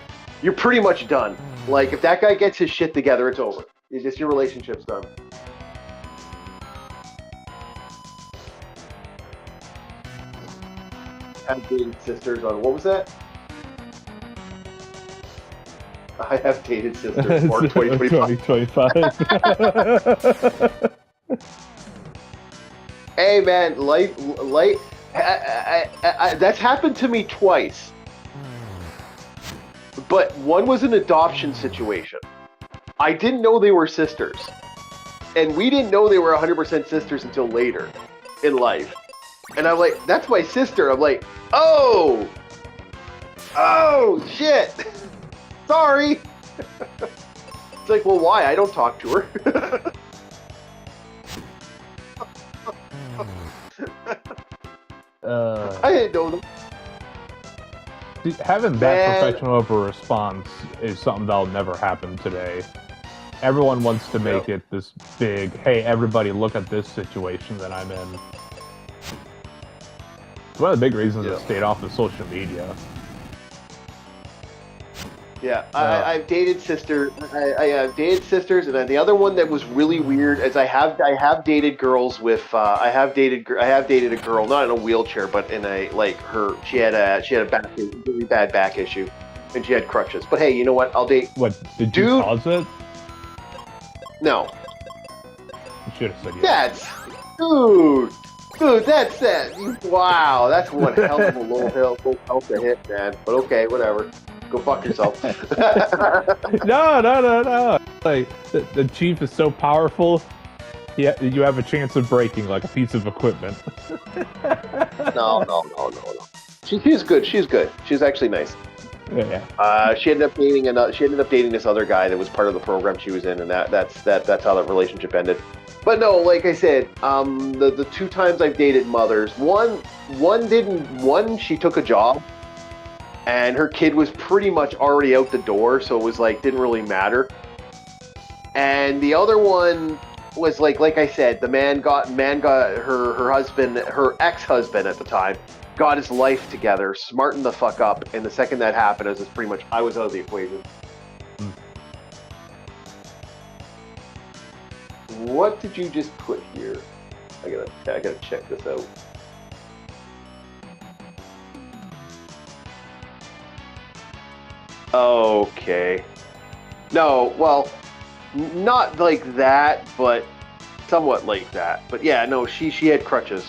you're pretty much done. Like, if that guy gets his shit together, it's over. It's just your relationship's done. I've dated sisters on, what was that? I have dated sisters for 2025. Hey man, life, that's happened to me twice. But one was an adoption situation. I didn't know they were sisters. And we didn't know they were 100% sisters until later in life. And I'm like, that's my sister. I'm like, oh shit. Sorry. It's like, well, why? I don't talk to her. I didn't know them. Having that professional of a response is something that'll never happen today. Everyone wants to make it this big, hey, everybody look at this situation that I'm in. It's one of the big reasons I stayed off of social media. Yeah, I've dated sisters. I have dated sisters, and then the other one that was really weird is I have dated girls with I have dated a girl not in a wheelchair but in a she had a really bad back issue, and she had crutches. But hey, you know what? I'll date. What did you cause it? No. You should have said yes. Dude, that's that. Wow, that's one hell of a low health to hit, man. But okay, whatever. Go fuck yourself. No. Like the chief is so powerful, yeah, you have a chance of breaking like a piece of equipment. No. She's good. She's actually nice. Yeah. She ended up dating this other guy that was part of the program she was in, and that's how that relationship ended. But no, like I said, the two times I've dated mothers, one she took a job, and her kid was pretty much already out the door, so it was like didn't really matter. And the other one was like I said, the man got her husband, her ex-husband at the time, got his life together, smartened the fuck up, and the second that happened, it was just pretty much I was out of the equation. What did you just put here? I gotta check this out. Okay. No, well, not like that, but somewhat like that. But yeah, no, she had crutches.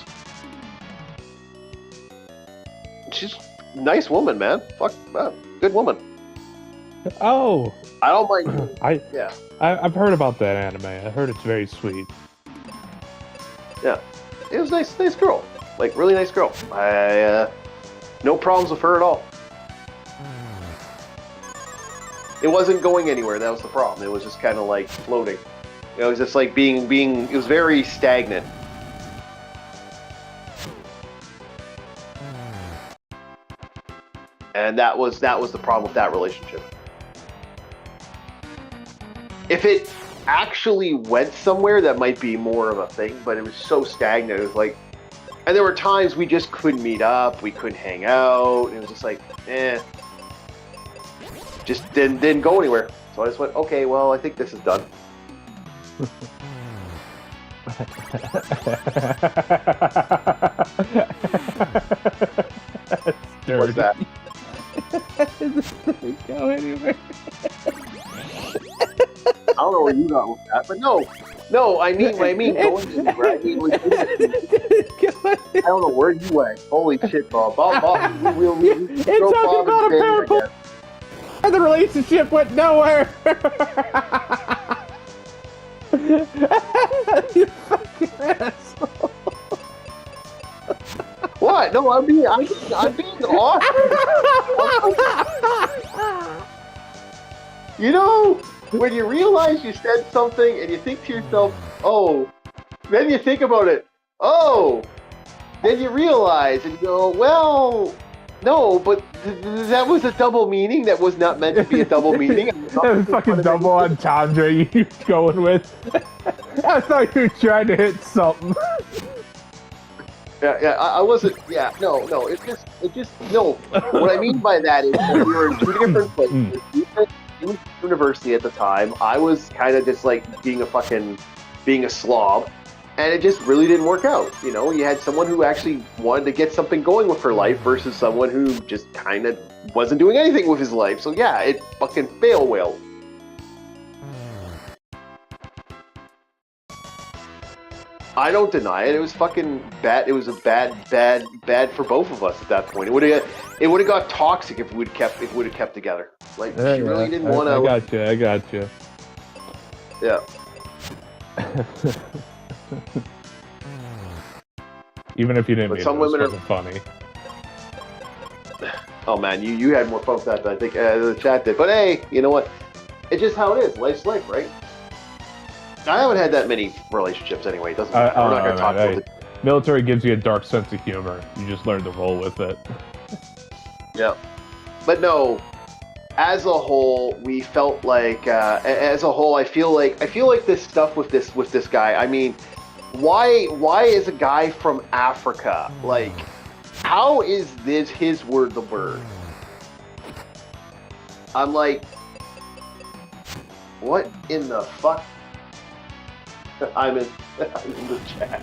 She's a nice woman, man. Fuck, good woman. Oh. I don't mind. I've heard about that anime. I heard it's very sweet. Yeah, it was nice girl. Like really nice girl. No problems with her at all. It wasn't going anywhere. That was the problem. It was just kind of like floating. It was just like being. It was very stagnant. And that was the problem with that relationship. If actually went somewhere, that might be more of a thing, but it was so stagnant. It was like, and there were times we just couldn't meet up, we couldn't hang out. It was just like, just didn't go anywhere. So I just went, okay, well, I think this is done. What's that? Go anywhere. I don't know where you got with that, but no, I mean going anywhere. I mean, I don't know where you went. Holy shit, Bob. We'll it's talking about a parable, and the relationship went nowhere. You fucking asshole. What? No, I'm being awesome. You know, when you realize you said something and you think to yourself, oh, then you think about it, oh, then you realize and you go, well, no, but that was a double meaning. That was not meant to be a double meaning. That was fucking double entendre you going with. I thought you were trying to hit something. Yeah, I wasn't. Yeah, no. It just no. What I mean by that is we were in two different places. You were in university at the time. I was kind of just like being a slob, and it just really didn't work out. You know, you had someone who actually wanted to get something going with her life versus someone who just kind of wasn't doing anything with his life. So yeah, it fucking fail whale. I don't deny it. It was fucking bad. It was a bad for both of us at that point. It would have got toxic if we'd have kept together. Like she really didn't want to. I got you. Yeah. Even if you didn't, but some women are funny. Oh man, you had more fun with that than I think the chat did. But hey, you know what? It's just how it is. Life's life, right? I haven't had that many relationships anyway. It doesn't matter. We're not going to talk about it. Military gives you a dark sense of humor. You just learn to roll with it. Yeah. But no, as a whole, we felt like as a whole, I feel like this stuff with this guy. I mean, why is a guy from Africa, like, how is this his word the word? I'm like, what in the fuck? I'm in the chat.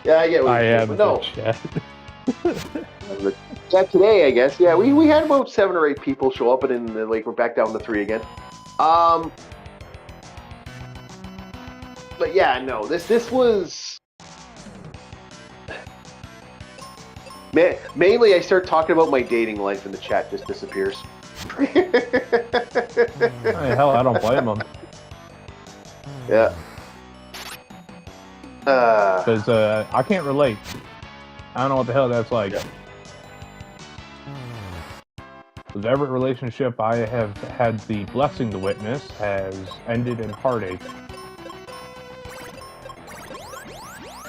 Yeah, I get what you're saying, but no. Chat. Chat today, I guess. Yeah, we had about 7 or 8 people show up, and then like we're back down to 3 again. But yeah, no, this was mainly I start talking about my dating life, and the chat just disappears. Hey, hell, I don't blame them. Yeah. Because I can't relate. I don't know what the hell that's like. Because every relationship I have had the blessing to witness has ended in heartache.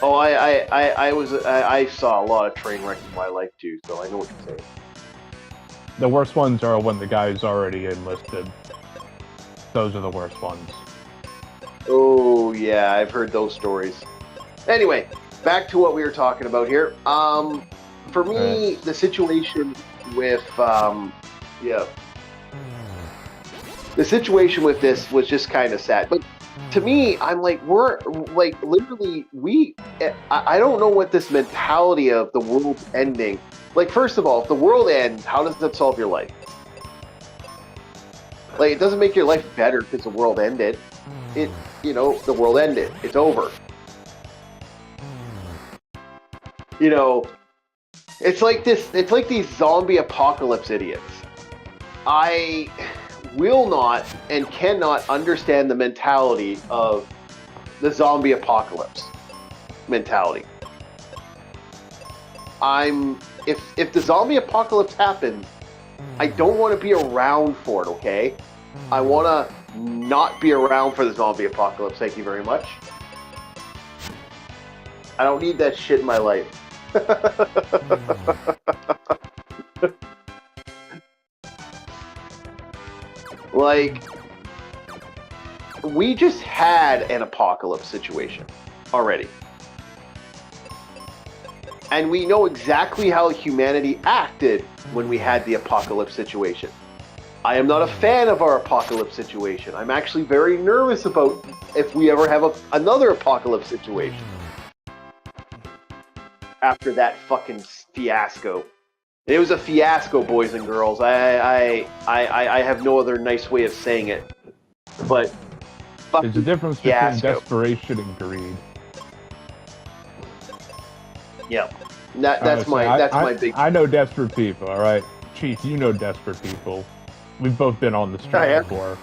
Oh, I saw a lot of train wrecks in my life too, so I know what you're saying. The worst ones are when the guy's already enlisted. Those are the worst ones. Oh, yeah, I've heard those stories. Anyway, back to what we were talking about here. For me, the situation with, the situation with this was just kind of sad. But to me, I'm like, we're, like, literally, I don't know what this mentality of the world's ending. Like, first of all, if the world ends, how does that solve your life? Like, it doesn't make your life better because the world ended. The world ended. It's over. You know, it's like these zombie apocalypse idiots. I will not and cannot understand the mentality of the zombie apocalypse mentality. If the zombie apocalypse happens, I don't want to be around for it, okay? I want to not be around for the zombie apocalypse, thank you very much. I don't need that shit in my life. Like, we just had an apocalypse situation already. And we know exactly how humanity acted when we had the apocalypse situation. I am not a fan of our apocalypse situation. I'm actually very nervous about if we ever have another apocalypse situation. After that fucking fiasco. It was a fiasco, boys and girls. I have no other nice way of saying it. But there's a difference between desperation and greed. Yeah. That's my big... I know desperate people, all right? Chief, you know desperate people. We've both been on the street before.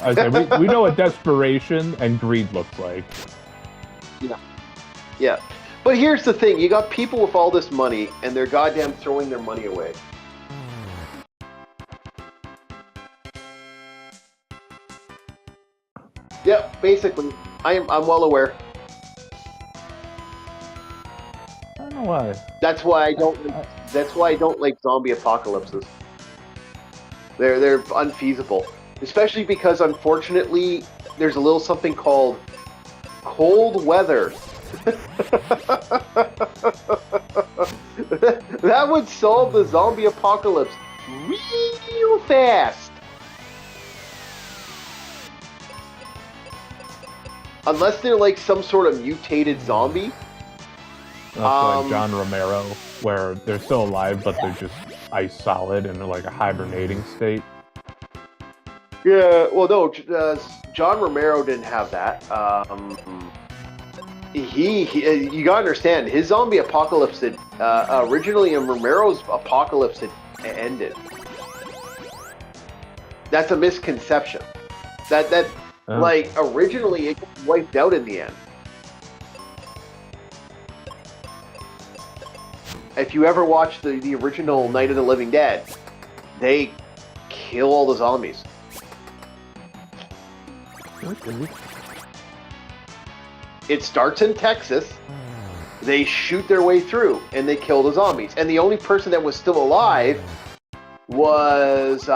I say, we know what desperation and greed looks like. Yeah. Yeah. But here's the thing. You got people with all this money, and they're goddamn throwing their money away. Yeah, basically. I'm well aware. I don't know why. That's why I don't like zombie apocalypses. They're unfeasible. Especially because, unfortunately, there's a little something called cold weather. That would solve the zombie apocalypse real fast. Unless they're like some sort of mutated zombie. That's like John Romero, where they're still alive, but they're just ice solid and they're like a hibernating state. Yeah, well, no, John Romero didn't have that. You gotta understand, his zombie apocalypse had, originally in Romero's apocalypse had ended. That's a misconception. Like, originally it got wiped out in the end. If you ever watch the original Night of the Living Dead, they kill all the zombies. Okay. It starts in Texas. They shoot their way through, and they kill the zombies. And the only person that was still alive was,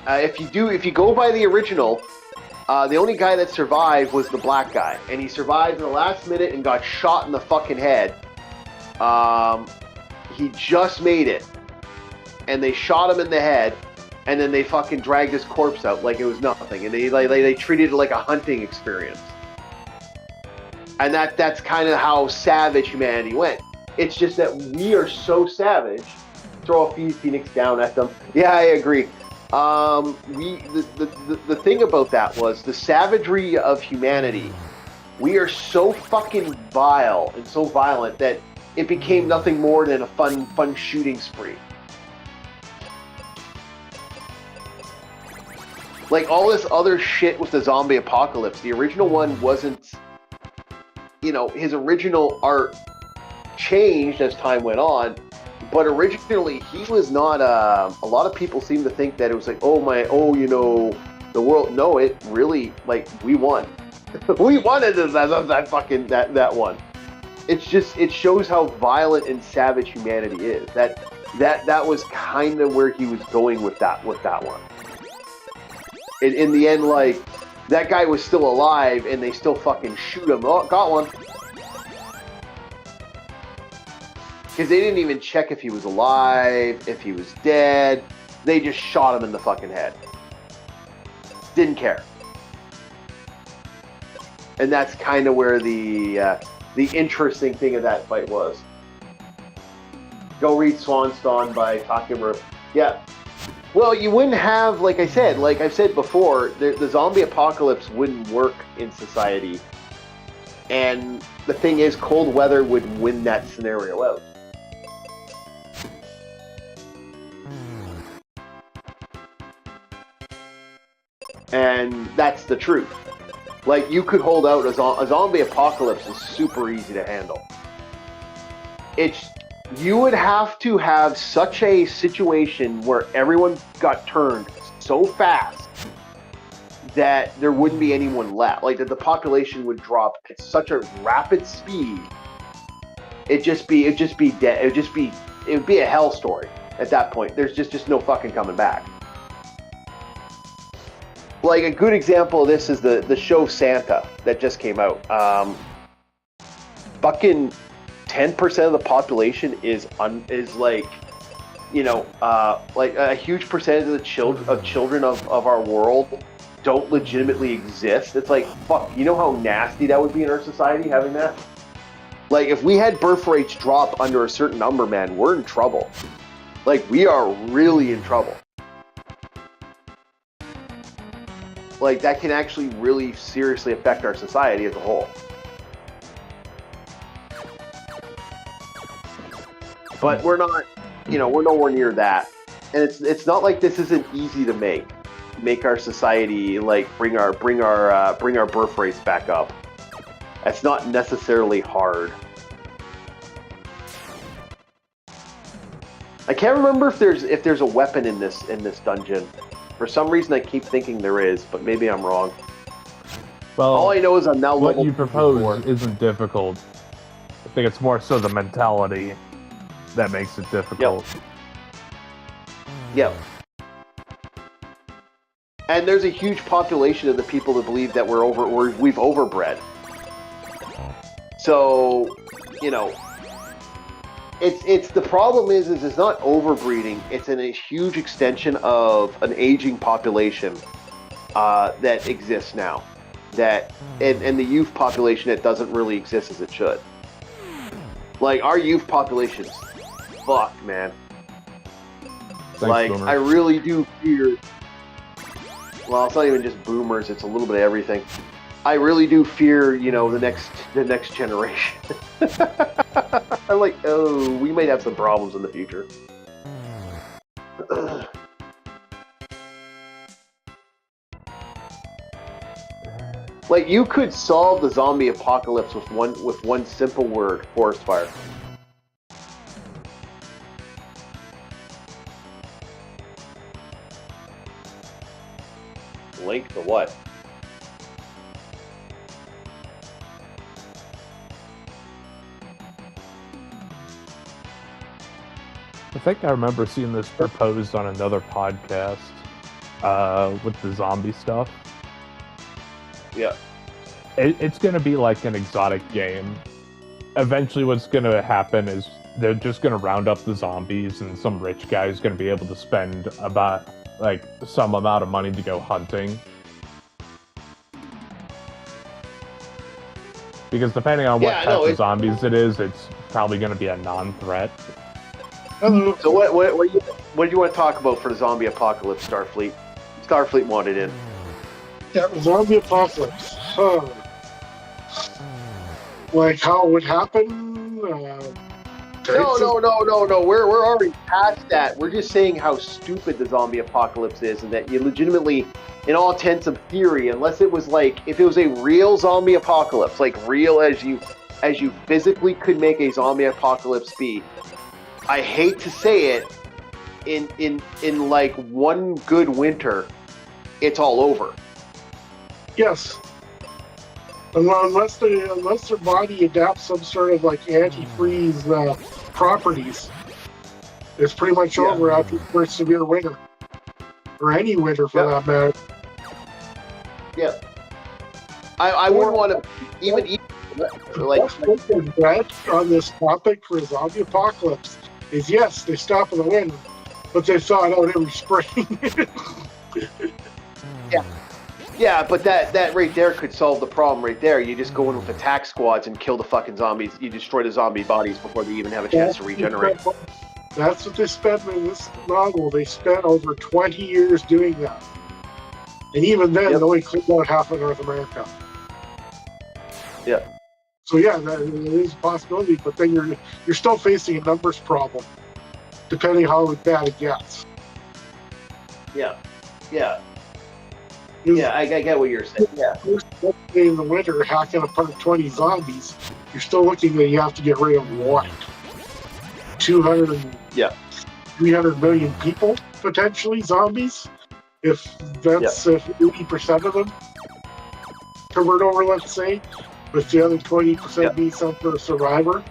if you go by the original, the only guy that survived was the black guy, and he survived in the last minute and got shot in the fucking head. He just made it, and they shot him in the head, and then they fucking dragged his corpse out like it was nothing, and they treated it like a hunting experience. And that's kind of how savage humanity went. It's just that we are so savage. Throw a Phoenix down at them. Yeah, I agree. The thing about that was the savagery of humanity. We are so fucking vile and so violent that it became nothing more than a fun shooting spree. Like all this other shit with the zombie apocalypse, the original one wasn't, his original art changed as time went on, but originally he was not, a lot of people seem to think that it was like, the world, no, it really, like, we won. We wanted that one. It's just, it shows how violent and savage humanity is. That was kind of where he was going with that one. In the end, like, that guy was still alive, and they still fucking shoot him. Oh, got one. Because they didn't even check if he was alive, if he was dead. They just shot him in the fucking head. Didn't care. And that's kind of where the interesting thing of that fight was. Go read Swanston by Takemura. Yeah. Well, you wouldn't have, like I've said before, the zombie apocalypse wouldn't work in society. And the thing is, cold weather would win that scenario out. And that's the truth. Like, you could hold out a zombie apocalypse is super easy to handle. You would have to have such a situation where everyone got turned so fast that there wouldn't be anyone left. Like, that the population would drop at such a rapid speed. It'd just be dead. It would be a hell story at that point. There's just no fucking coming back. like a good example of this is the show Santa that just came out. Fucking 10% of the population is like, you know, like a huge percentage of the children of our world don't legitimately exist. It's like, fuck, you know how nasty that would be in our society having that? Like, if we had birth rates drop under a certain number, man, we're in trouble. Like, we are really in trouble. Like, that can actually really seriously affect our society as a whole. But we're not, you know, we're nowhere near that. And it's not like this isn't easy to make our society, like, bring our birth rates back up. That's not necessarily hard. I can't remember if there's a weapon in this dungeon. For some reason, I keep thinking there is, but maybe I'm wrong. Well, all I know is I'm now what level you propose 4. isn't difficult. I think it's more so the mentality that makes it difficult. Yep. And there's a huge population of the people that believe that we've overbred. So, you know, it's the problem is it's not overbreeding. It's a huge extension of an aging population that exists now. And the youth population that doesn't really exist as it should. Like, our youth population's fucked, man. Thanks, like, Boomer. I really do fear... Well, it's not even just boomers, it's a little bit of everything. I really do fear, you know, the next generation. I'm like, oh, we might have some problems in the future. Like, you could solve the zombie apocalypse with one simple word: forest fire. Link to what? I think I remember seeing this proposed on another podcast with the zombie stuff. Yeah. It's going to be like an exotic game. Eventually what's going to happen is they're just going to round up the zombies, and some rich guy is going to be able to spend about like some amount of money to go hunting. Because depending on what type of zombies it is, it's probably going to be a non-threat. So what do you want to talk about for the zombie apocalypse, Starfleet? Starfleet wanted in. Yeah, zombie apocalypse. Like how it would happen? No. We're already past that. We're just saying how stupid the zombie apocalypse is, and that you legitimately, in all intents of theory, unless it was like, if it was a real zombie apocalypse, like real as you physically could make a zombie apocalypse be, I hate to say it, in like one good winter, it's all over. Yes. Unless their body adapts some sort of like antifreeze properties, it's pretty much over after the first severe winter, or any winter for that matter. Yeah. I wouldn't want to even like on this topic for zombie apocalypse is, yes, they stop in the winter, but they thaw it out every spring. Yeah, but that right there could solve the problem right there. You just go in with attack squads and kill the fucking zombies. You destroy the zombie bodies before they even have a chance to regenerate. That's what they spent in this novel. They spent over 20 years doing that. And even then, they only cleaned out half of North America. Yeah. So yeah, that is a possibility, but then you're still facing a numbers problem, depending how bad it gets. Yeah. Yeah, I get what you're saying. Yeah. In the winter, hacking apart 20 zombies, you're still looking at you have to get rid of what? 300 million people, potentially, zombies? If that's if 80% of them convert over, let's say, with the other 20% being some sort of survivor.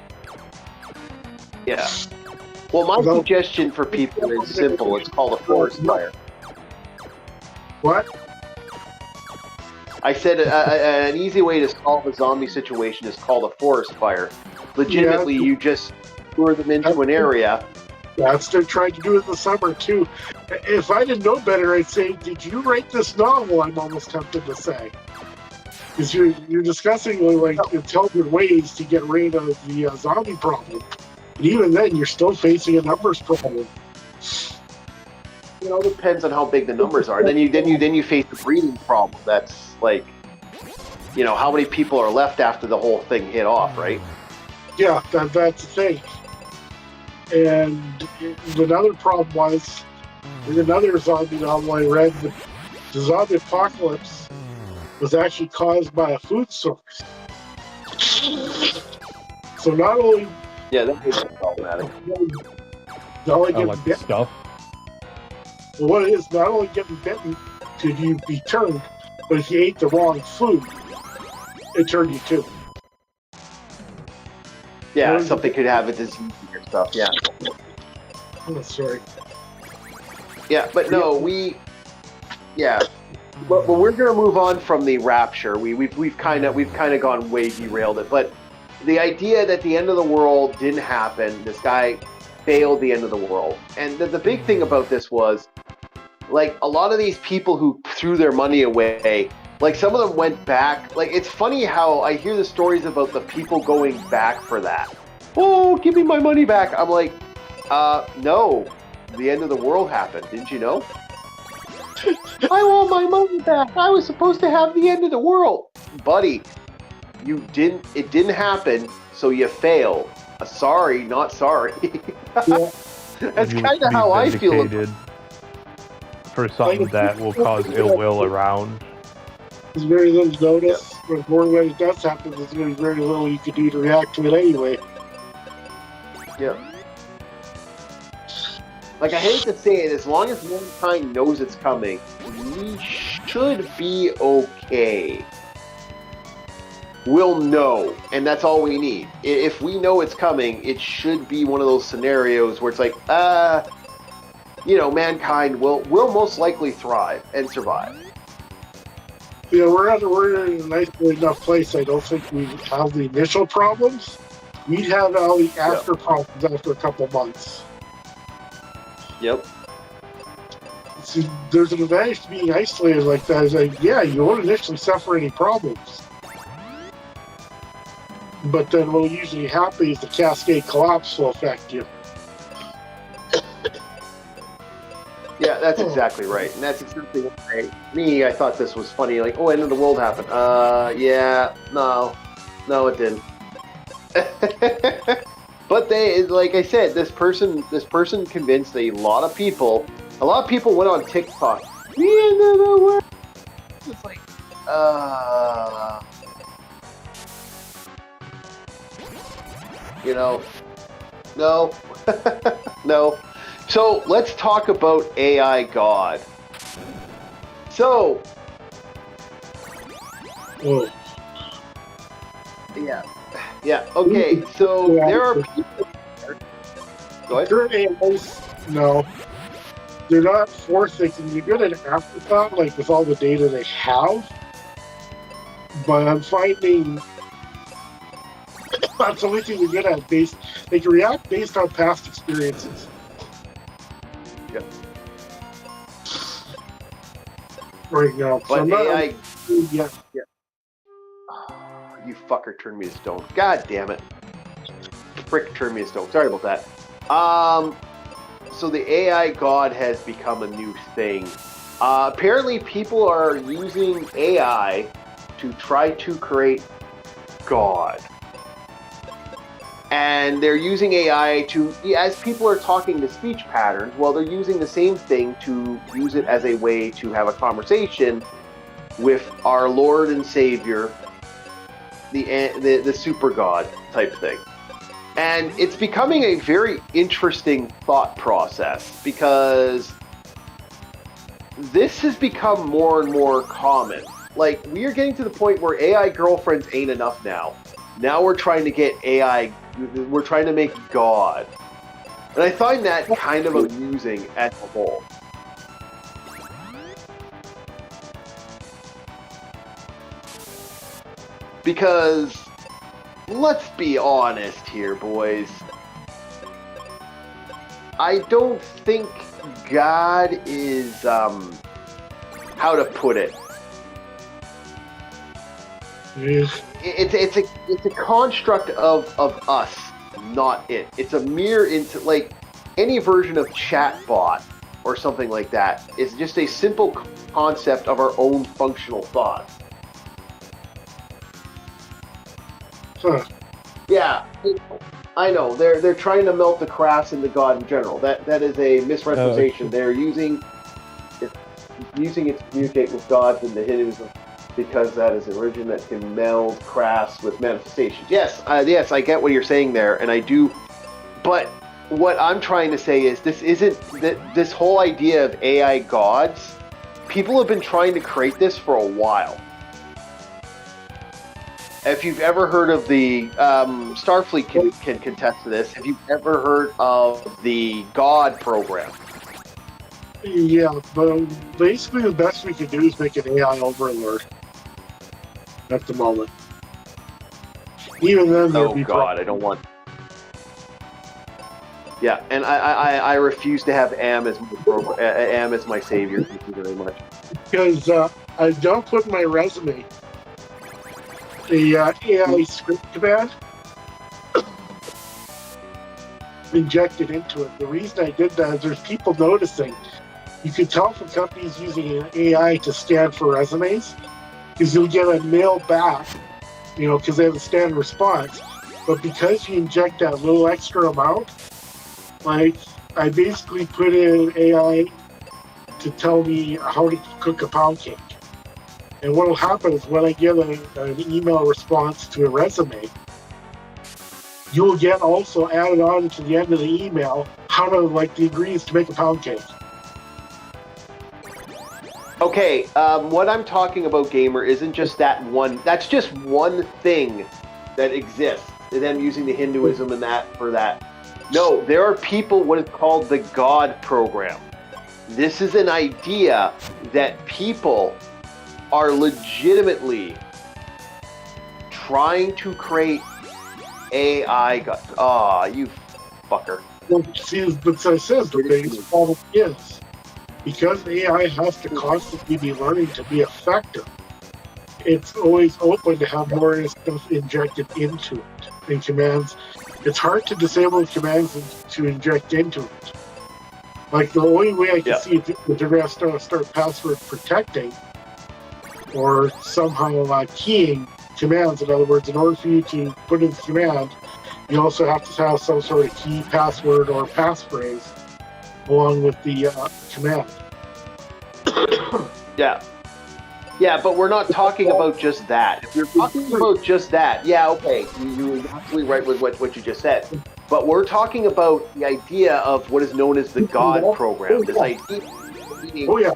Yeah. Well, my suggestion for people is simple. It's called a forest fire. What? I said an easy way to solve a zombie situation is called a forest fire. Legitimately, you just lure them into an area. That's what they tried to do in the summer, too. If I didn't know better, I'd say, did you write this novel? I'm almost tempted to say. Because you're discussing like intelligent ways to get rid of the zombie problem. And even then, you're still facing a numbers problem. You know, it depends on how big the numbers are. Then you face the breeding problem. That's like, you know, how many people are left after the whole thing hit off, right? Yeah, that's the thing. And another problem was, in another zombie novel I read, the zombie apocalypse was actually caused by a food source. So not only... Yeah, that is problematic. Not only getting like bitten, stuff. well, what it is, not only getting bitten could you be turned, but if you ate the wrong food, it turned you too. Yeah, something could have a disease or stuff, yeah. Oh, sorry. Yeah, but no, but we're gonna move on from the rapture. We've kind of gone way derailed it. But the idea that the end of the world didn't happen, this guy failed the end of the world, and the big thing about this was, like, a lot of these people who threw their money away, like, some of them went back. Like, it's funny how I hear the stories about the people going back for that. Oh, give me my money back. I'm like, no, the end of the world happened. Didn't you know? I want my money back. I was supposed to have the end of the world. Buddy, you didn't. It didn't happen, so you failed. Sorry, not sorry. Yeah. That's kind of how I feel about it. For something that will cause ill will around. There's very little notice. But more when it does happen, there's going to be very little you can do to react to it anyway. Yeah. Like, I hate to say it, as long as mankind knows it's coming, we should be okay. We'll know, and that's all we need. If we know it's coming, it should be one of those scenarios where it's like, you know, mankind will most likely thrive and survive. Yeah, we're in a nice enough place. I don't think we have the initial problems. We'd have all the after problems after a couple months. Yep. See, there's an advantage to being isolated like that. Is like, yeah, you won't initially suffer any problems. But then what will usually happen is the cascade collapse will affect you. Yeah, that's exactly right. And that's exactly what I thought this was funny. Like, oh, end of the world happened. Yeah, no, it didn't. But they, like I said, this person convinced a lot of people. A lot of people went on TikTok. The end of the world. It's like, you know, no, no. So let's talk about AI God. So, yeah. Okay, so there are people. Go ahead. No, they're not forward-thinking. You're good at an afterthought, like with all the data they have. But I'm finding that's the only thing they're good at. They can react based on past experiences. Yeah. Right now, but so AI. Yeah. You fucker turned me to stone. God damn it. Frick turned me to stone. Sorry about that. So the AI God has become a new thing. Apparently people are using AI to try to create God. And they're using AI to, as people are talking to speech patterns, well, they're using the same thing to use it as a way to have a conversation with our Lord and Savior, the super God type thing. And it's becoming a very interesting thought process because this has become more and more common. Like, we are getting to the point where AI girlfriends ain't enough now. Now we're trying to get AI, we're trying to make God. And I find that kind of amusing as a whole. Because, let's be honest here, boys. I don't think God is, how to put it. Yeah. It's a construct of us, not it. It's a mirror into, like, any version of chatbot or something like that is just a simple concept of our own functional thoughts. Huh. Yeah, I know. They're trying to melt the crafts into God in general. That is a misrepresentation. They're using it to communicate with gods in the Hinduism because that is a religion that can meld crafts with manifestations. Yes, yes, I get what you're saying there, and I do. But what I'm trying to say is this whole idea of AI gods. People have been trying to create this for a while. If you've ever heard of the Starfleet can contest to this. Have you ever heard of the God program? Yeah, but basically the best we could do is make an AI overlord at the moment. Even then, oh God, I don't want. Yeah, and I refuse to have Am as my savior. Thank you very much. Because I don't put in my resume the AI script command injected into it. The reason I did that is there's people noticing. You can tell from companies using an AI to scan for resumes because you'll get a mail back, because they have a standard response. But because you inject that little extra amount, like I basically put in AI to tell me how to cook a pound cake. And what will happen is when I get an email response to a resume, you will get also added on to the end of the email how to, the ingredients to make a pound cake. Okay, what I'm talking about, Gamer, isn't just that one. That's just one thing that exists. Them using the Hinduism and that for that. No, there are people, what is called the God program. This is an idea that people are legitimately trying to create AI God. Ah, you fucker. Well, see, but so it says the biggest problem is because AI has to constantly be learning to be effective. It's always open to have more stuff injected into it in commands. It's hard to disable commands to inject into it. Like the only way I can see it is they're going to start password protecting or somehow keying commands. In other words, in order for you to put in the command, you also have to have some sort of key, password, or passphrase along with the command. Yeah. Yeah, but we're not talking about just that. If you're talking about just that, yeah, okay, you're absolutely right with what you just said. But we're talking about the idea of what is known as the God program. This idea. Oh yeah,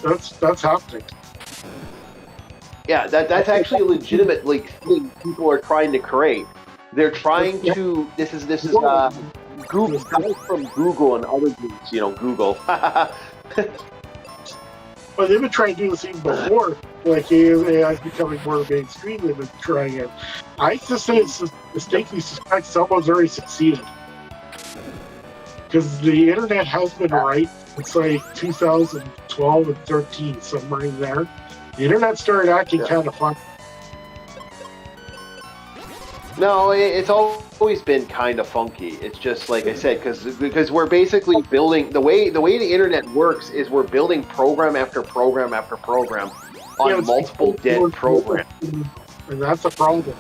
that's happening. Yeah, that's actually a legitimate thing people are trying to create. They're trying to. This is Google from Google and other groups. Google. But they've been trying to do this even before. AI is becoming more mainstream. They've been trying it. I just mistakenly suspect someone's already succeeded. Because the internet has been right since 2012 and 13, somewhere in there. The internet started acting kind of fun. No, it's always been kind of funky. It's just like I said, because we're basically building the way the internet works is we're building program after program after program on multiple dead programs, and that's a problem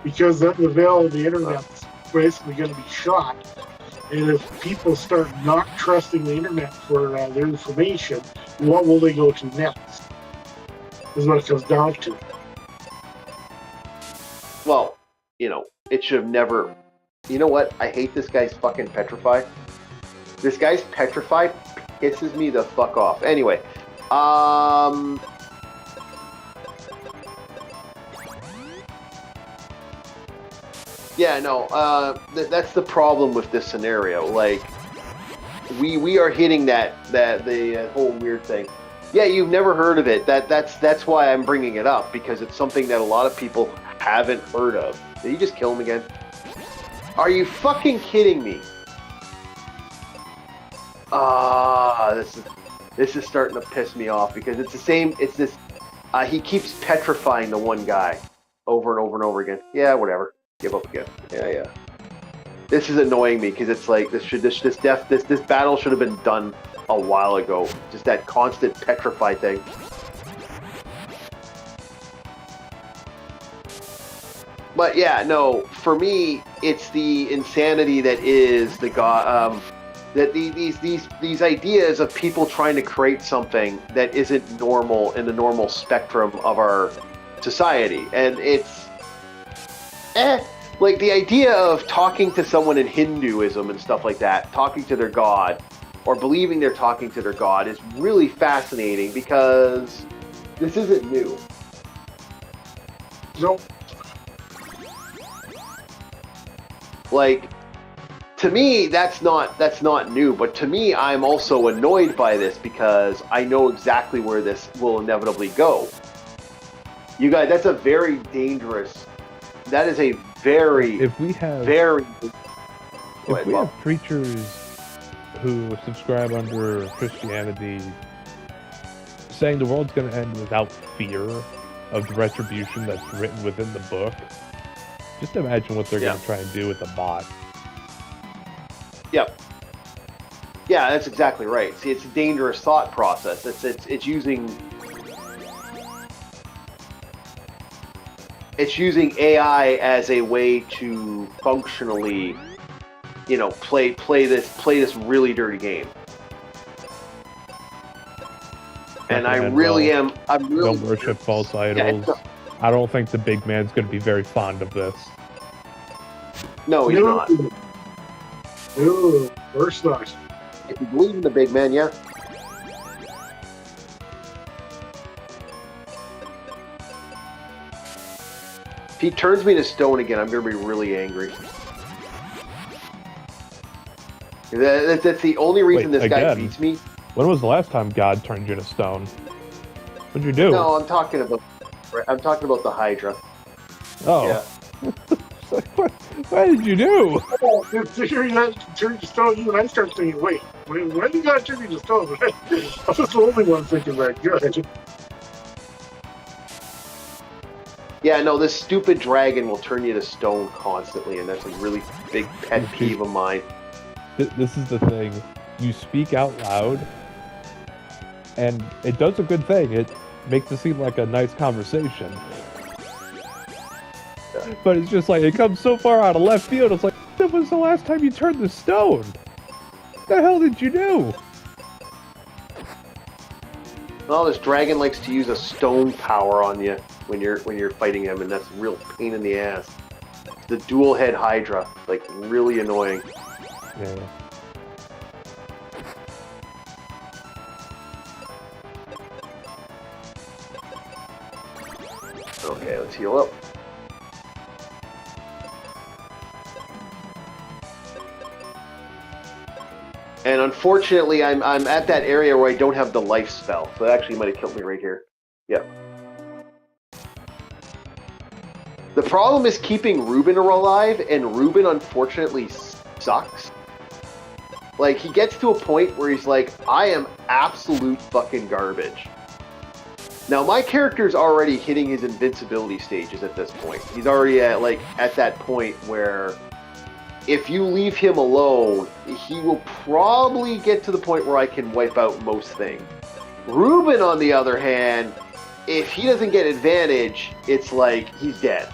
because then the veil of the internet's basically going to be shot. And if people start not trusting the internet for their information, what will they go to next? Is what it comes down to. Well, it should have never. You know what? I hate this guy's fucking petrified. This guy's petrified pisses me the fuck off. Anyway, yeah, no, that's the problem with this scenario. Like, we are hitting the whole weird thing. Yeah, you've never heard of it. That's why I'm bringing it up because it's something that a lot of people haven't heard of. Did he just kill him again? Are you fucking kidding me? This is starting to piss me off because it's the same. It's this. He keeps petrifying the one guy over and over and over again. Yeah, whatever. Give up again. Yeah. This is annoying me because it's like this battle should have been done a while ago. Just that constant petrify thing. But yeah, no. For me, it's the insanity that is the god. That these ideas of people trying to create something that isn't normal in the normal spectrum of our society, and it's like the idea of talking to someone in Hinduism and stuff like that, talking to their god, or believing they're talking to their god, is really fascinating because this isn't new. Nope. Like, to me, that's not new, but to me, I'm also annoyed by this because I know exactly where this will inevitably go. You guys, that's a very dangerous. That is a very. If we have preachers who subscribe under Christianity saying the world's going to end without fear of the retribution that's written within the book, just imagine what they're going to try and do with the bot. Yep. Yeah, that's exactly right. See, it's a dangerous thought process. It's using AI as a way to functionally, play this really dirty game. And I'm really don't worship false idols. Yeah, I don't think the big man's going to be very fond of this. No, he's not. No, of course not. If you believe in the big man, yeah. If he turns me to stone again, I'm going to be really angry. That's the only reason this guy beats me. When was the last time God turned you to stone? What'd you do? No, I'm talking about the Hydra. Oh. Yeah. What did you do? Oh, considering that turned to stone, you and I start thinking, wait, when did you guys turn me to stone? I was the only one thinking that. Good. Yeah, no, this stupid dragon will turn you to stone constantly, and that's a really big pet peeve of mine. This is the thing. You speak out loud, and it does a good thing. It makes it seem like a nice conversation. But it's just like, it comes so far out of left field, it's like, when was the last time you turned the stone? What the hell did you do? Well, this dragon likes to use a stone power on you when you're fighting him, and that's a real pain in the ass. The dual head Hydra, like, really annoying. Yeah. Okay, let's heal up. And unfortunately, I'm at that area where I don't have the life spell, so it actually might have killed me right here. Yeah. The problem is keeping Ruben alive, and Ruben unfortunately sucks. Like, he gets to a point where he's like, I am absolute fucking garbage. Now, my character's already hitting his invincibility stages at this point. He's already at that point where if you leave him alone, he will probably get to the point where I can wipe out most things. Ruben, on the other hand, if he doesn't get advantage, it's like he's dead.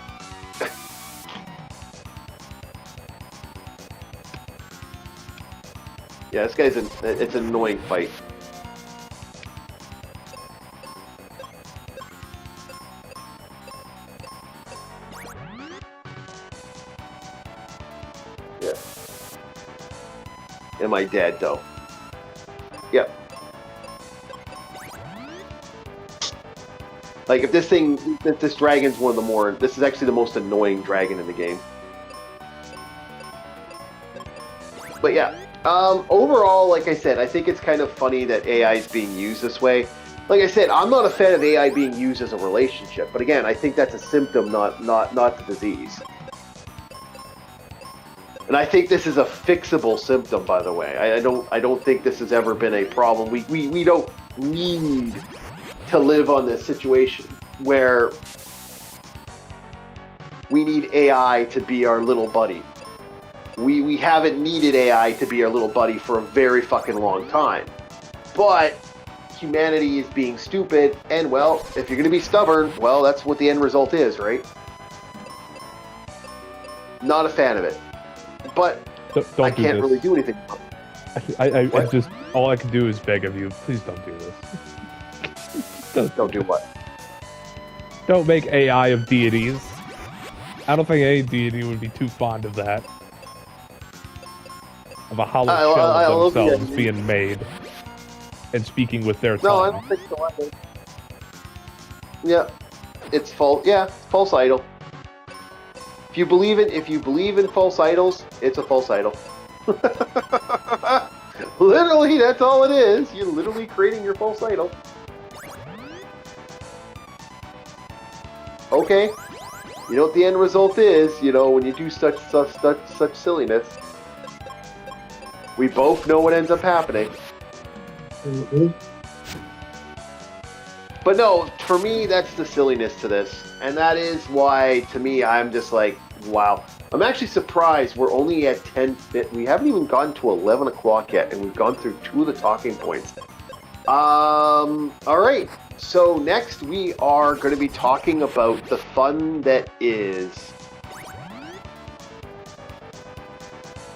Yeah, this guy's it's an annoying fight. Yeah. Am I dead though? Yep. Like, if this dragon's one of the more, this is actually the most annoying dragon in the game. But yeah, overall, like I said, I think it's kind of funny that AI is being used this way. like I said, I'm not a fan of AI being used as a relationship. But again, I think that's a symptom, not the disease. And I think this is a fixable symptom, by the way. I don't think this has ever been a problem. We don't need to live on this situation where we need AI to be our little buddy. We haven't needed AI to be our little buddy for a very fucking long time. But humanity is being stupid, and well, if you're going to be stubborn, well, that's what the end result is, right? Not a fan of it. But I can't really do anything. I just, all I can do is beg of you, please don't do this. Don't do what? Don't make AI of deities. I don't think any deity would be too fond of that. Of a hollow shell of themselves being made and speaking with their tongue. No, I don't think so either. Yeah, it's false. Yeah, false idol. If you believe in false idols, it's a false idol. Literally, that's all it is. You're literally creating your false idol. Okay. You know what the end result is, when you do such silliness. We both know what ends up happening. Mm-hmm. But no, for me, that's the silliness to this. And that is why, to me, I'm just like, wow. I'm actually surprised we're only at 10. We haven't even gotten to 11 o'clock yet, and we've gone through 2 of the talking points. All right. So next we are going to be talking about the fun that is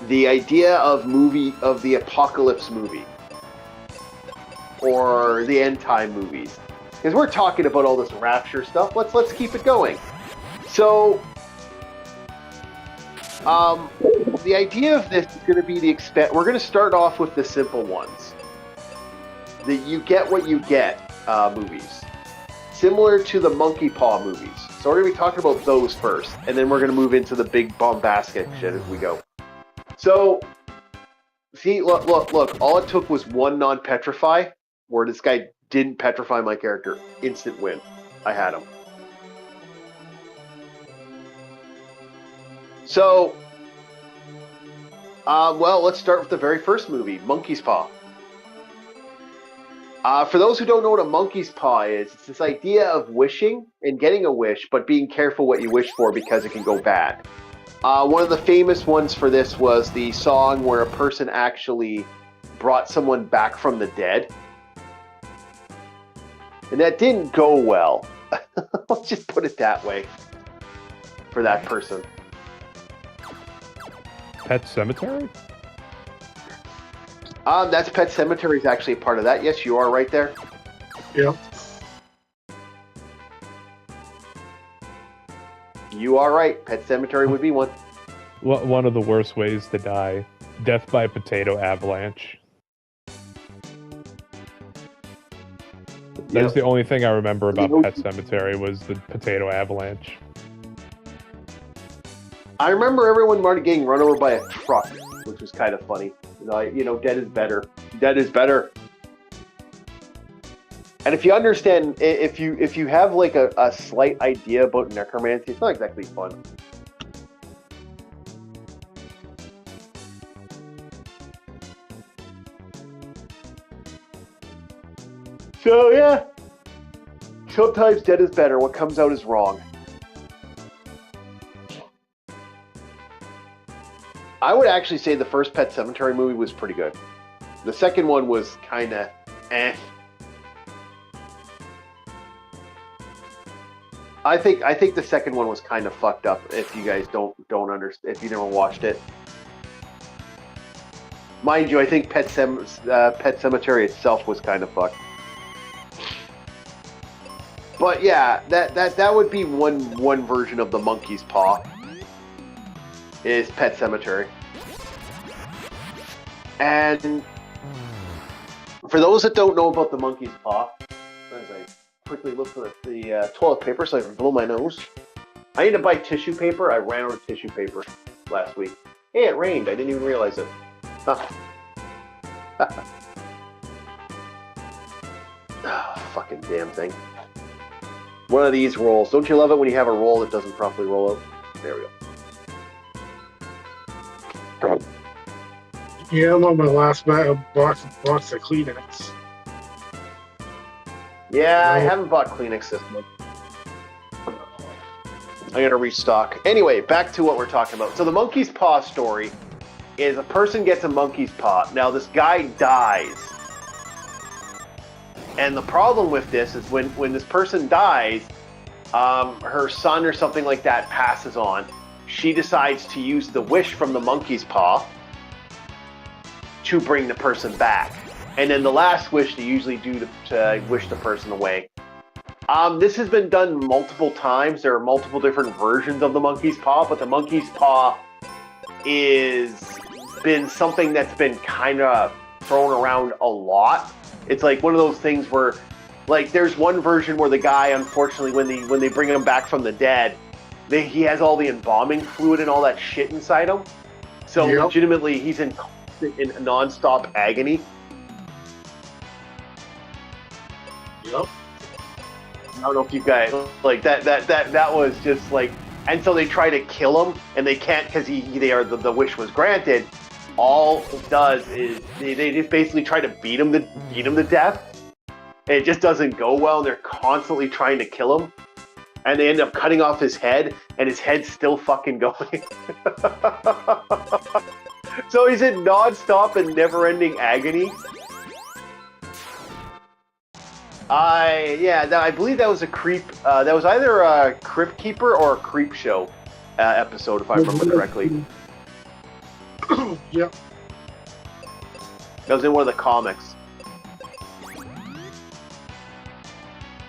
the idea of the apocalypse movie or the end time movies. Because we're talking about all this rapture stuff. Let's keep it going. So the idea of this is going to be we're going to start off with the simple ones. The you get what you get movies. Similar to the Monkey Paw movies. So we're going to be talking about those first. And then we're going to move into the big bombastic shit as we go. So, see, look. All it took was one non-petrify, where this guy didn't petrify my character. Instant win. I had him. So, well, let's start with the very first movie, Monkey's Paw. For those who don't know what a monkey's paw is, it's this idea of wishing and getting a wish, but being careful what you wish for because it can go bad. One of the famous ones for this was the song where a person actually brought someone back from the dead. And that didn't go well. Let's just put it that way for that person. Pet Sematary? That's Pet Sematary is actually a part of that. Yes, you are right there. Yeah. You are right. Pet Sematary would be one. One of the worst ways to die. Death by potato avalanche. That's the only thing I remember about Pet Sematary was the potato avalanche. I remember everyone getting run over by a truck, which was kind of funny. Dead is better. Dead is better. And if you understand, if you have like a slight idea about necromancy, it's not exactly fun. So yeah, sometimes dead is better. What comes out is wrong. I would actually say the first Pet Sematary movie was pretty good. The second one was kind of eh. I think the second one was kind of fucked up. If you guys don't understand, if you never watched it, mind you, I think Pet Sematary itself was kind of fucked. But yeah, that would be one version of the monkey's paw. Is Pet Sematary. And for those that don't know about the monkey's paw, as I quickly look for the toilet paper so I can blow my nose. I need to buy tissue paper. I ran out of tissue paper last week. Hey, it rained. I didn't even realize it. Huh. Oh, fuck. damn thing. One of these rolls. Don't you love it when you have a roll that doesn't properly roll out? There we go. Yeah, I'm on my last box of Kleenex. Yeah, I haven't bought Kleenex this month. I gotta restock. Anyway, back to what we're talking about. So the monkey's paw story is a person gets a monkey's paw. Now this guy dies. And the problem with this is when this person dies, her son or something like that passes on. She decides to use the wish from the monkey's paw to bring the person back. And then the last wish they usually do to wish the person away. This has been done multiple times. There are multiple different versions of the monkey's paw, but the monkey's paw is been something that's been kind of thrown around a lot. It's like one of those things where, like, there's one version where the guy, unfortunately, when they bring him back from the dead, he has all the embalming fluid and all that shit inside him. So legitimately, he's in non-stop agony. Yep. I don't know if you guys like that. That was just like, and so they try to kill him, and they can't because the wish was granted. All it does is they just basically try to beat him to death. And it just doesn't go well. And they're constantly trying to kill him, and they end up cutting off his head, and his head's still fucking going. So he's in non-stop and never-ending agony. I believe that was a creep. That was either a Crypt Keeper or a Creep Show episode, if I remember correctly. Yep. That was in one of the comics.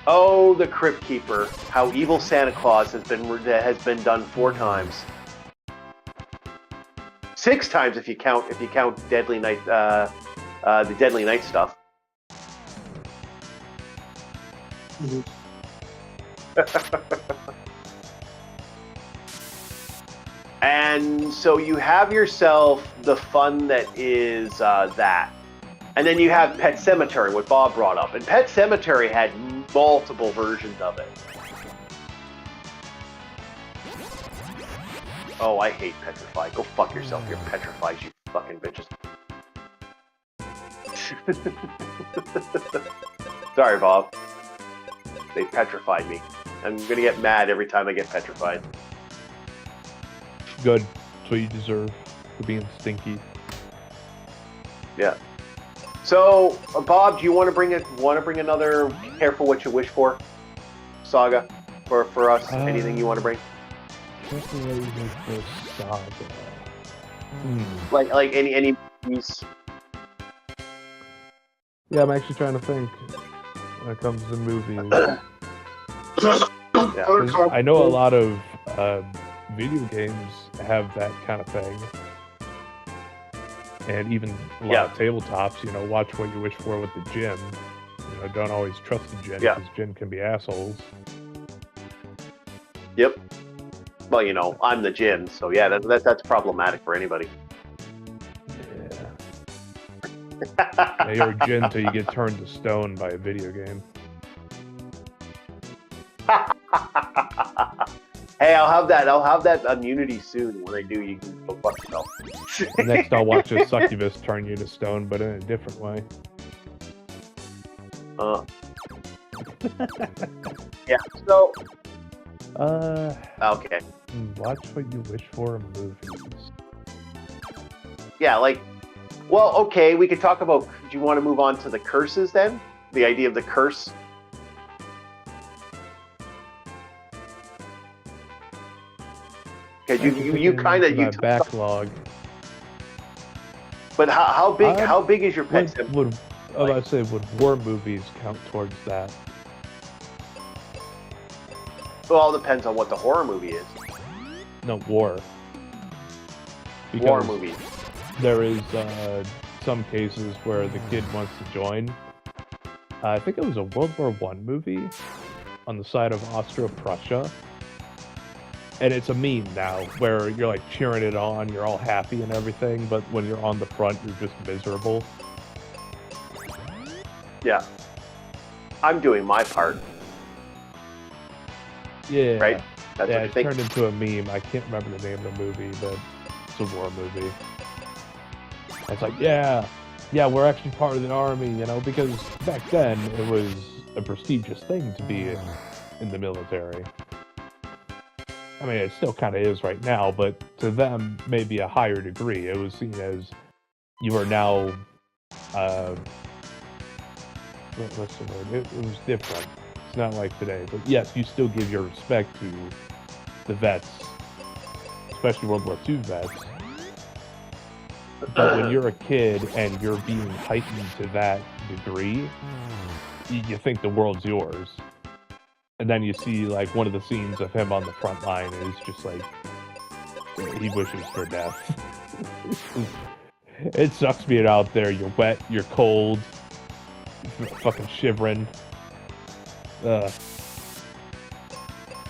Oh, the Crypt Keeper! How evil Santa Claus has been done 4 times, 6 times if you count Deadly Night, the Deadly Night stuff. Mm-hmm. And so you have yourself the fun that is that. And then you have Pet Sematary, what Bob brought up. And Pet Sematary had multiple versions of it. Oh, I hate Petrify. Go fuck yourself, you're petrified, you fucking bitches. Sorry, Bob. They petrified me. I'm gonna get mad every time I get petrified. Good. That's what you deserve for being stinky. Yeah. So, Bob, do you want to bring another Careful What You Wish For saga for us? Anything you want to bring? Careful What You Wish For saga. Like any piece. Yeah, I'm actually trying to think when it comes to movies. Yeah. I know a lot of video games have that kind of thing. And even a lot of tabletops, watch what you wish for with the gin. Don't always trust the gin, because gin can be assholes. Yep. Well, I'm the gin, so yeah, that's problematic for anybody. Yeah, you're a gin till you get turned to stone by a video game. Hey, I'll have that immunity soon. When I do, you can go fuck yourself. Next, I'll watch a succubus turn you to stone, but in a different way. Yeah. So. Okay. Watch what you wish for in movies. Yeah, well, okay, we could talk about. Do you want to move on to the curses then? The idea of the curse. Because you kind of backlog. But how big is your pet? Would war movies count towards that? It all depends on what the horror movie is. No, war. Because war movies. There is some cases where the kid wants to join. I think it was a World War I movie on the side of Austria-Prussia. And it's a meme now, where you're like cheering it on, you're all happy and everything, but when you're on the front, you're just miserable. Yeah. I'm doing my part. Yeah. Right? That's what you it's think. turned into a meme. I can't remember the name of the movie, but it's a war movie. It's like, yeah, we're actually part of the army, because back then it was a prestigious thing to be in the military. I mean, it still kind of is right now, but to them, maybe a higher degree. It was seen as you are now, what's the word? It was different. It's not like today, but yes, you still give your respect to the vets, especially World War II vets. But when you're a kid and you're being heightened to that degree, you think the world's yours. And then you see, like, one of the scenes of him on the front line is just like, he wishes for death. It sucks being out there. You're wet, you're cold, you're fucking shivering. But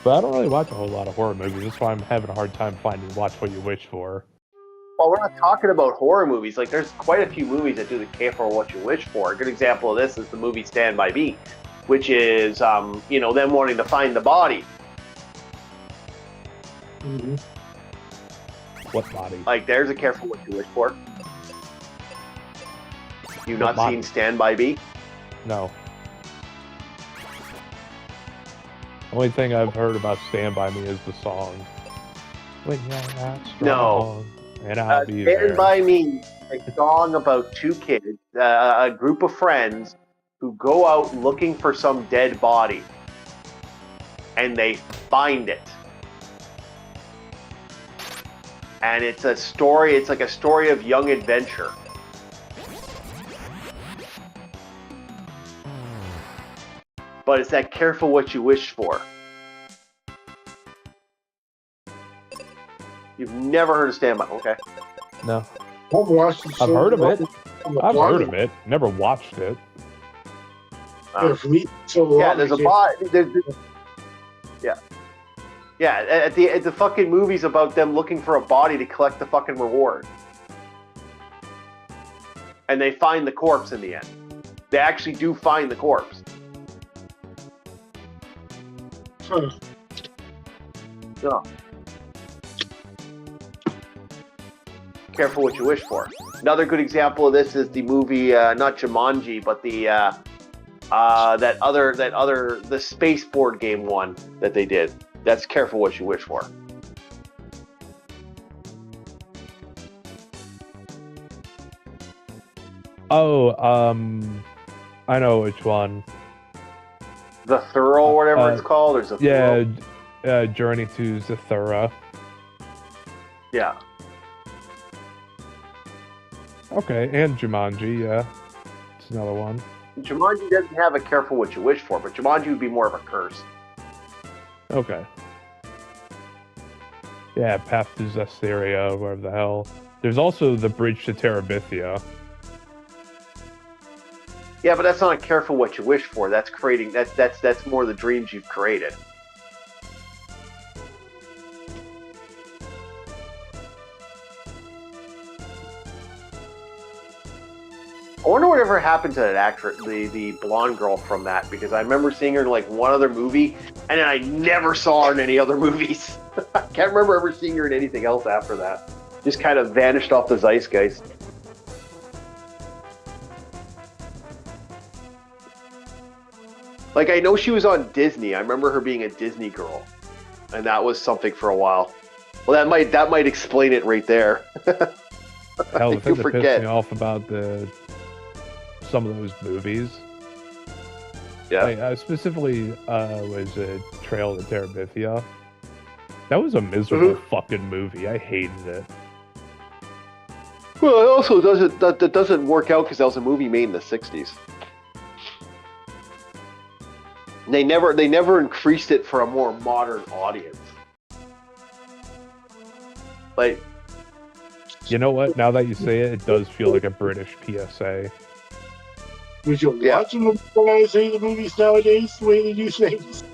I don't really watch a whole lot of horror movies. That's why I'm having a hard time finding Watch What You Wish For. Well, we're not talking about horror movies. Like, there's quite a few movies that do the careful what you wish for. A good example of this is the movie Stand By Me, which is, them wanting to find the body. Mm-hmm. What body? Like, there's a careful what you wish for. You've What not body? seen Stand By Me? No. Only thing I've heard about Stand By Me is the song. When you're not strong, No. and I'll be there. Stand By Me, a song about two kids, a group of friends who go out looking for some dead body. And they find it. And it's a story, it's like a story of young adventure. But it's that careful what you wish for. You've never heard of Stand By? Okay. No. I've watched it. I've heard of it. I've heard of it. it. Never watched it. Yeah, for me, so long, Yeah, there's a body. Yeah. Yeah, at the fucking movie's about them looking for a body to collect the fucking reward. And they find the corpse in the end. They actually do find the corpse. Huh. Yeah. Careful what you wish for. Another good example of this is the movie, not Jumanji, but the the space board game one that they did. That's careful what you wish for. Oh, I know which one. The Thorough, whatever it's called. There's a yeah, Journey to Zathura. Yeah. Okay, and Jumanji, yeah. It's another one. Jumanji doesn't have a careful what you wish for, but Jumanji would be more of a curse. Okay. Yeah, Path to Zestiria, wherever the hell. There's also the Bridge to Terabithia. Yeah, but that's not a careful what you wish for. That's creating that's more the dreams you've created. I wonder whatever happened to that actress, the blonde girl from that, because I remember seeing her in like one other movie, and then I never saw her in any other movies. I can't remember ever seeing her in anything else after that. Just kind of vanished off the zeitgeist. Like, I know she was on Disney. I remember her being a Disney girl, and that was something for a while. Well, that might explain it right there. Hell, the thing that pissed me off about some of those movies. Yeah. Like, specifically was Trail to Terabithia. That was a miserable fucking movie. I hated it. Well, it also doesn't work out because that was a movie made in the 60s. They never increased it for a more modern audience. Like, you know what? Now that you say it, it does feel like a British PSA. Would you watch them when I say the movies nowadays the way they do things?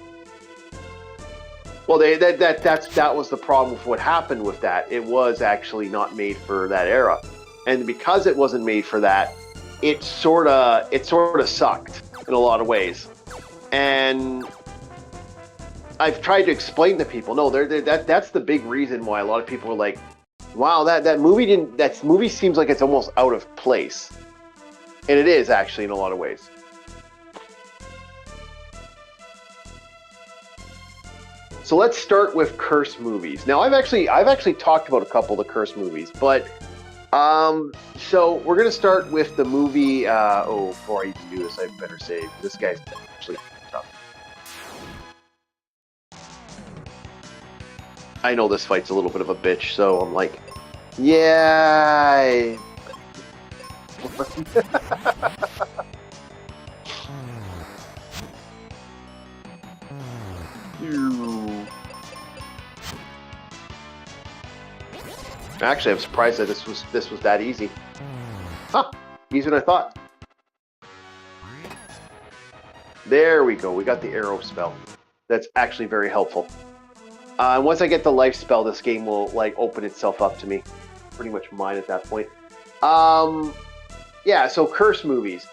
Well, that was the problem with what happened with that. It was actually not made for that era, and because it wasn't made for that, it sort of sucked in a lot of ways. And I've tried to explain to people, no, that's the big reason why a lot of people are like, wow, that movie seems like it's almost out of place. And it is actually in a lot of ways. So let's start with curse movies. Now I've actually talked about a couple of the curse movies, but so we're gonna start with the movie. Before I even do this, I better say this guy's actually tough. I know this fight's a little bit of a bitch, so I'm like, yeah. Actually, I'm surprised that this was that easy. Huh, easier than I thought. There we go. We got the arrow spell. That's actually very helpful. And once I get the life spell, this game will like open itself up to me. Pretty much mine at that point. Yeah. So curse movies.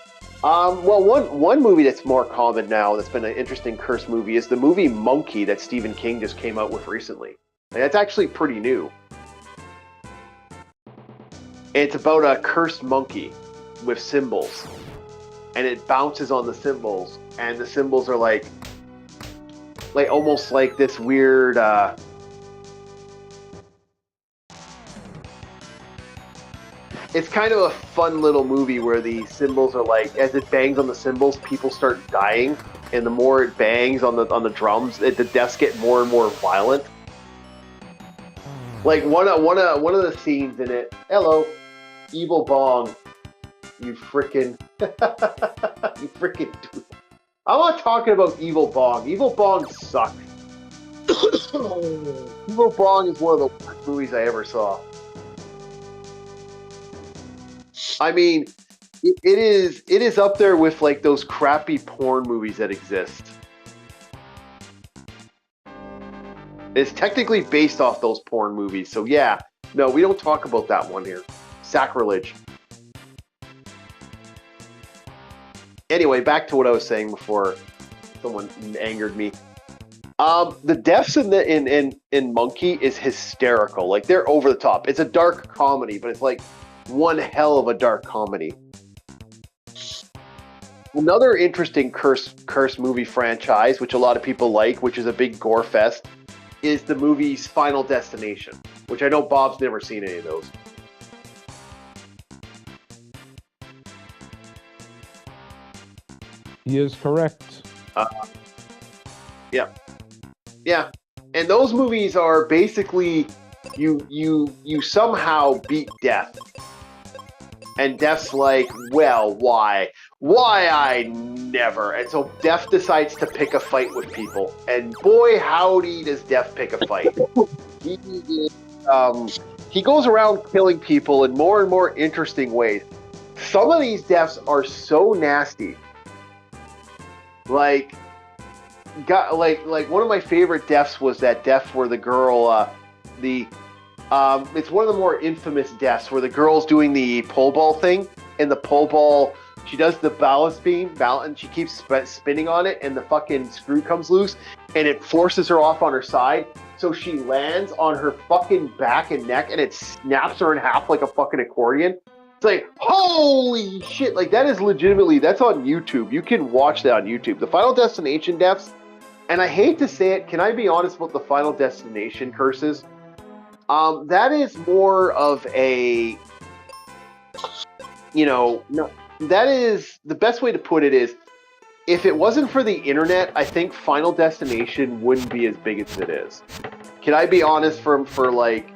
Well, one movie that's more common now that's been an interesting curse movie is the movie Monkey that Stephen King just came out with recently. And that's actually pretty new. It's about a cursed monkey with symbols, and it bounces on the symbols, and the symbols are like almost like this weird. It's kind of a fun little movie where the symbols are like, as it bangs on the cymbals, people start dying, and the more it bangs on the drums, the deaths get more and more violent. Like one of the scenes in it. Hello. Evil Bong, you frickin', dude. I'm not talking about Evil Bong. Evil Bong sucks. Evil Bong is one of the worst movies I ever saw. I mean, it is up there with like those crappy porn movies that exist. It's technically based off those porn movies, so yeah. No, we don't talk about that one here. Sacrilege. Anyway, back to what I was saying before someone angered me. The deaths in Monkey is hysterical. Like, they're over the top. It's a dark comedy, but it's like one hell of a dark comedy. Another interesting curse movie franchise, which a lot of people like, which is a big gore fest, is the movie's Final Destination, which I know Bob's never seen any of those. He is correct. Yeah. And those movies are basically you somehow beat death. And Death's like, well, why? Why I never. And so Death decides to pick a fight with people. And boy, howdy does Death pick a fight. He goes around killing people in more and more interesting ways. Some of these deaths are so nasty. Like one of my favorite deaths was that death where the girl, it's one of the more infamous deaths where the girl's doing the pole ball thing, and the pole ball, she does the ballast beam, and she keeps spinning on it, and the fucking screw comes loose, and it forces her off on her side, so she lands on her fucking back and neck, and it snaps her in half like a fucking accordion. It's like, holy shit, like that is legitimately, that's on YouTube. You can watch that on YouTube. The Final Destination deaths, and I hate to say it, can I be honest about the Final Destination curses? That is more of a, no, that is, the best way to put it is, if it wasn't for the internet, I think Final Destination wouldn't be as big as it is. Can I be honest for like,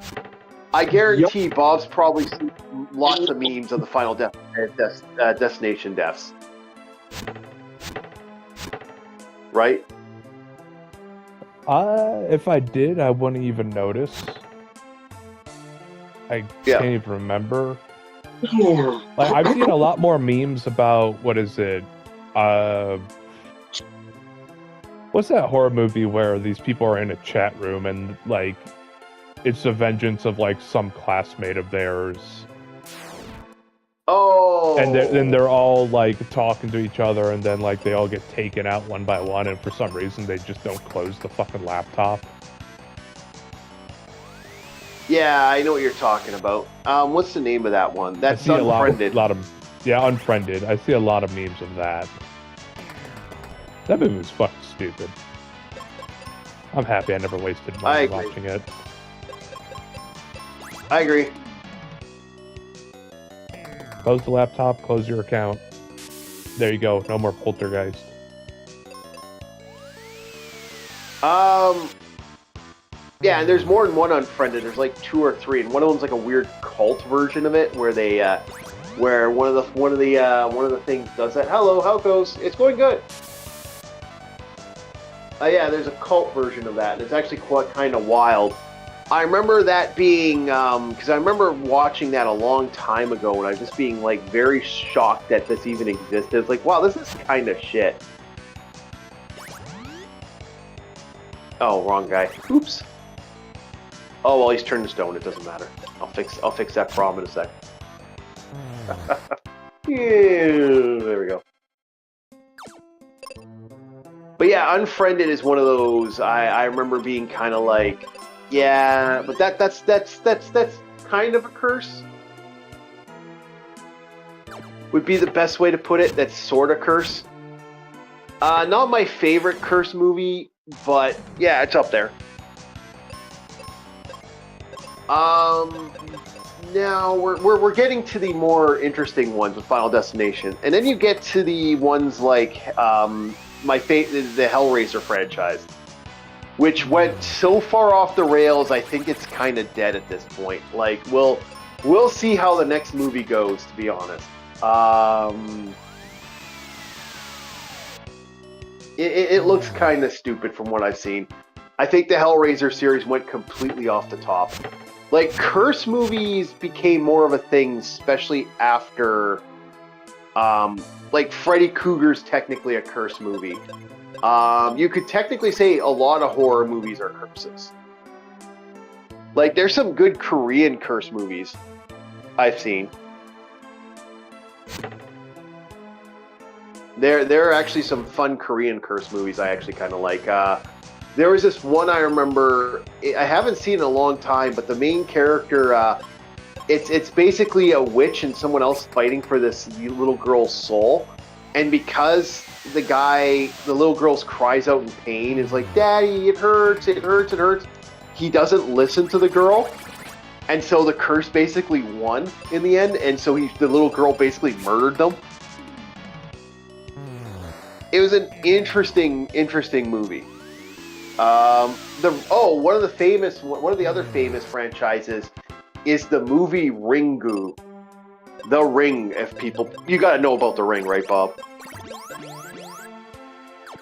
I guarantee Bob's probably seen lots of memes of the Final Destination deaths. Right? If I did, I wouldn't even notice. I can't even remember. Like, I've seen a lot more memes about, what is it? What's that horror movie where these people are in a chat room and, like, it's the vengeance of, like, some classmate of theirs? Oh, And then they're all like talking to each other, and then like they all get taken out one by one, and for some reason they just don't close the fucking laptop. Yeah, I know what you're talking about. What's the name of that one? That's Unfriended. Unfriended. I see a lot of memes of that. That movie was fucking stupid. I'm happy I never wasted money watching it. I agree. Close the laptop, close your account. There you go. No more Poltergeist. Yeah, and there's more than one Unfriended. There's like 2 or 3, and one of them's like a weird cult version of it, where they, where one of the things does that. Hello, how it goes? It's going good. Yeah, there's a cult version of that, and it's actually quite kind of wild. I remember that being, because I remember watching that a long time ago, and I was just being like very shocked that this even existed. It's like, wow, this is kind of shit. Oh, wrong guy. Oops. Oh well, he's turned to stone. It doesn't matter. I'll fix that problem in a sec. There we go. But yeah, Unfriended is one of those. I remember being kind of like, yeah, but that's kind of a curse. Would be the best way to put it. That's sort of curse. Not my favorite curse movie, but yeah, it's up there. Now we're getting to the more interesting ones with Final Destination, and then you get to the ones like the Hellraiser franchise, which went so far off the rails. I think it's kind of dead at this point. Like we'll see how the next movie goes. To be honest, it looks kind of stupid from what I've seen. I think the Hellraiser series went completely off the top. Like, curse movies became more of a thing, especially after, like, Freddy Krueger's technically a curse movie. You could technically say a lot of horror movies are curses. Like, there's some good Korean curse movies I've seen. There are actually some fun Korean curse movies I actually kind of like. There was this one I remember, I haven't seen in a long time, but the main character, it's basically a witch and someone else fighting for this little girl's soul. And because the little girl cries out in pain, is like, Daddy, it hurts, it hurts, it hurts. He doesn't listen to the girl. And so the curse basically won in the end. And so the little girl basically murdered them. It was an interesting movie. One of the other famous franchises is the movie Ringu. The Ring, you gotta know about The Ring, right, Bob?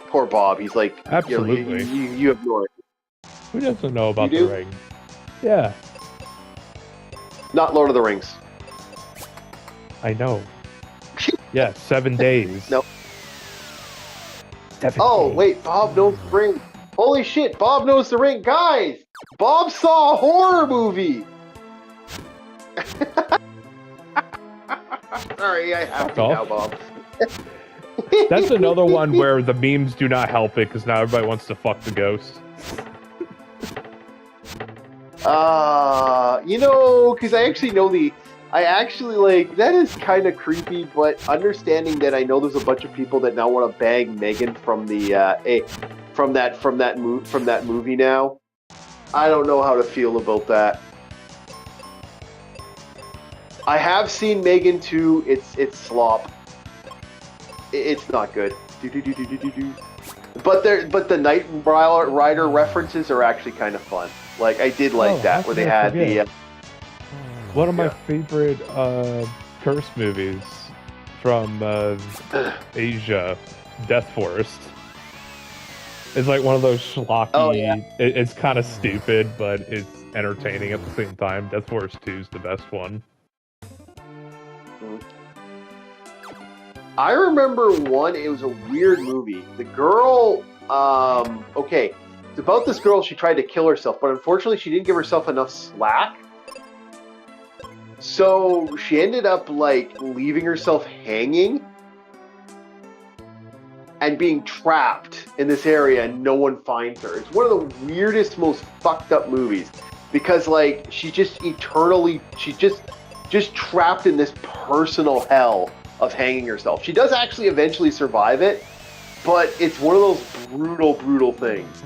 Poor Bob, he's like, absolutely. You have no idea. Who doesn't know about The Ring? Yeah. Not Lord of the Rings. I know. Yeah, 7 days. No. 7 days. Wait, Bob knows The Ring. Holy shit, Bob knows The Ring. Guys, Bob saw a horror movie. Sorry, I have to now, Bob. That's another one where the memes do not help it, because now everybody wants to fuck the ghost. Because I actually know that is kind of creepy, but understanding that I know there's a bunch of people that now want to bang Megan from the, from that movie now. I don't know how to feel about that. I have seen Megan 2. It's slop. It's not good. But the Knight Rider references are actually kind of fun. Like, I did like that, where they had the... one of my favorite curse movies from Asia, Death Forest. It's like one of those schlocky... Oh, yeah. It's kind of stupid, but it's entertaining at the same time. Death Forest 2 is the best one. I remember one, it was a weird movie. The girl, it's about this girl, she tried to kill herself, but unfortunately she didn't give herself enough slack. So she ended up like leaving herself hanging and being trapped in this area, and no one finds her. It's one of the weirdest, most fucked up movies because like she's just trapped in this personal hell of hanging herself. She does actually eventually survive it, but it's one of those brutal things.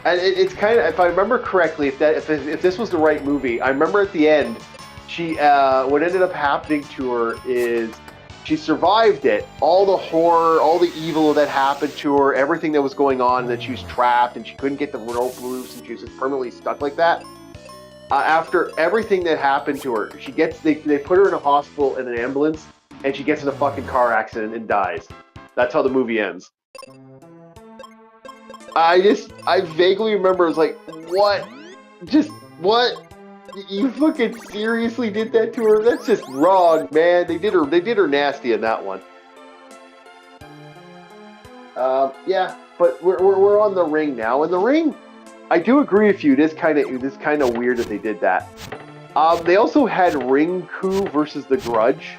And it's kind of, if I remember correctly, if this was the right movie, I remember at the end, she what ended up happening to her is she survived it, all the horror, all the evil that happened to her, everything that was going on, and that she was trapped and she couldn't get the rope loose and she was just permanently stuck like that. After everything that happened to her, they put her in a hospital in an ambulance, and she gets in a fucking car accident and dies. That's how the movie ends. I vaguely remember, it was like, what? Just, what? You fucking seriously did that to her? That's just wrong, man. They did her nasty in that one. Yeah, but we're on The Ring now, and The Ring, I do agree with you. It is kind of weird that they did that. They also had Ring-Ku versus The Grudge.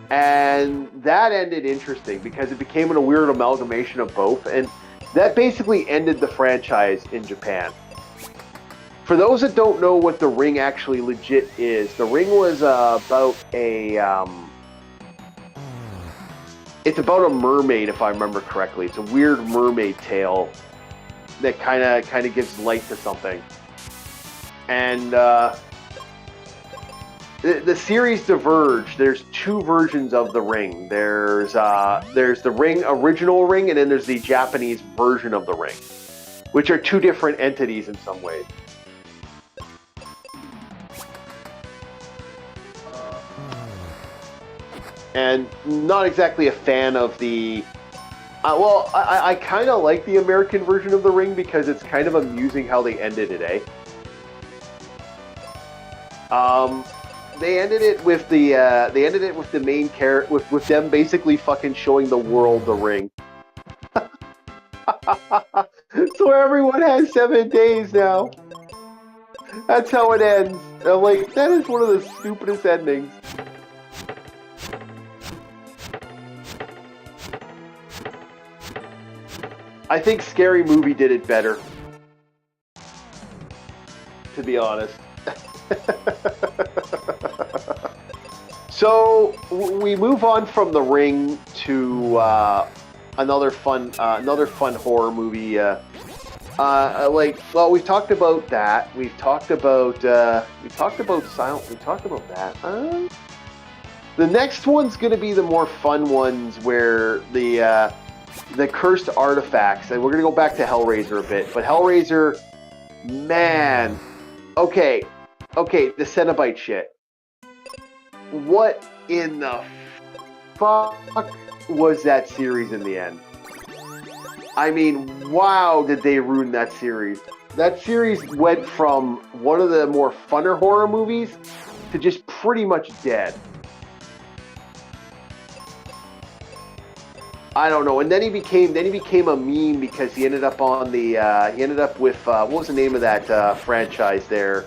And that ended interesting because it became a weird amalgamation of both, and that basically ended the franchise in Japan. For those that don't know what The Ring actually legit is, The Ring was about it's about a mermaid, if I remember correctly. It's a weird mermaid tale that kind of gives light to something. And the series diverged. There's two versions of The Ring. There's the Ring, original Ring, and then there's the Japanese version of The Ring, which are two different entities in some ways. And not exactly a fan of the... I kind of like the American version of The Ring because it's kind of amusing how they ended it, eh? They ended it with the main character, with them basically fucking showing the world the ring. So everyone has 7 days now. That's how it ends. I'm like, that is one of the stupidest endings. I think Scary Movie did it better, to be honest. So we move on from The Ring to another fun horror movie. We've talked about that. We've talked about Silent. We talked about that. The next one's going to be the more fun ones, where the cursed artifacts, and we're going to go back to Hellraiser a bit. But Hellraiser, man, okay, the Cenobite shit. What in the fuck was that series in the end? I mean, wow, did they ruin that series? That series went from one of the more funner horror movies to just pretty much dead. I don't know. And then he became a meme because he ended up with what was the name of that franchise there?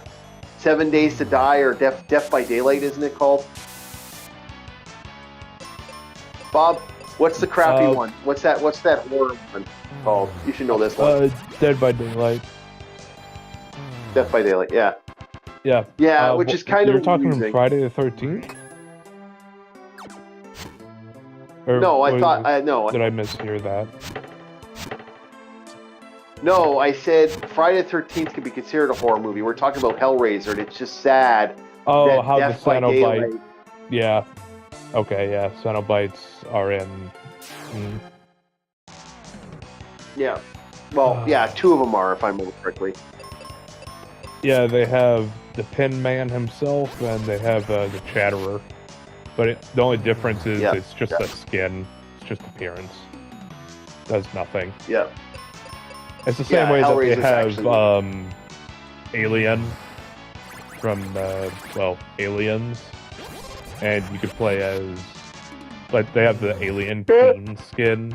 7 Days to Die, or Death by Daylight, isn't it called? Bob, what's the crappy one? What's that horror one called? You should know this one. Dead by Daylight. Death by Daylight, yeah. Yeah. Yeah, which is kind of You're talking amusing. Friday the 13th? No, I thought... no. Did I mishear that? No, I said Friday the 13th could be considered a horror movie. We're talking about Hellraiser, and it's just sad. Oh, how Death the by Cenobite... Daylight... Yeah. Okay, yeah. Cenobites are in... Yeah. Well, yeah, two of them are, if I remember correctly. Yeah, they have the Pin Man himself, and they have the Chatterer. But the only difference is it's just the skin. It's just appearance. Does nothing. Yeah. It's the same way that they have actually... Alien from, Aliens. And you could play as... But they have the Alien Queen skin.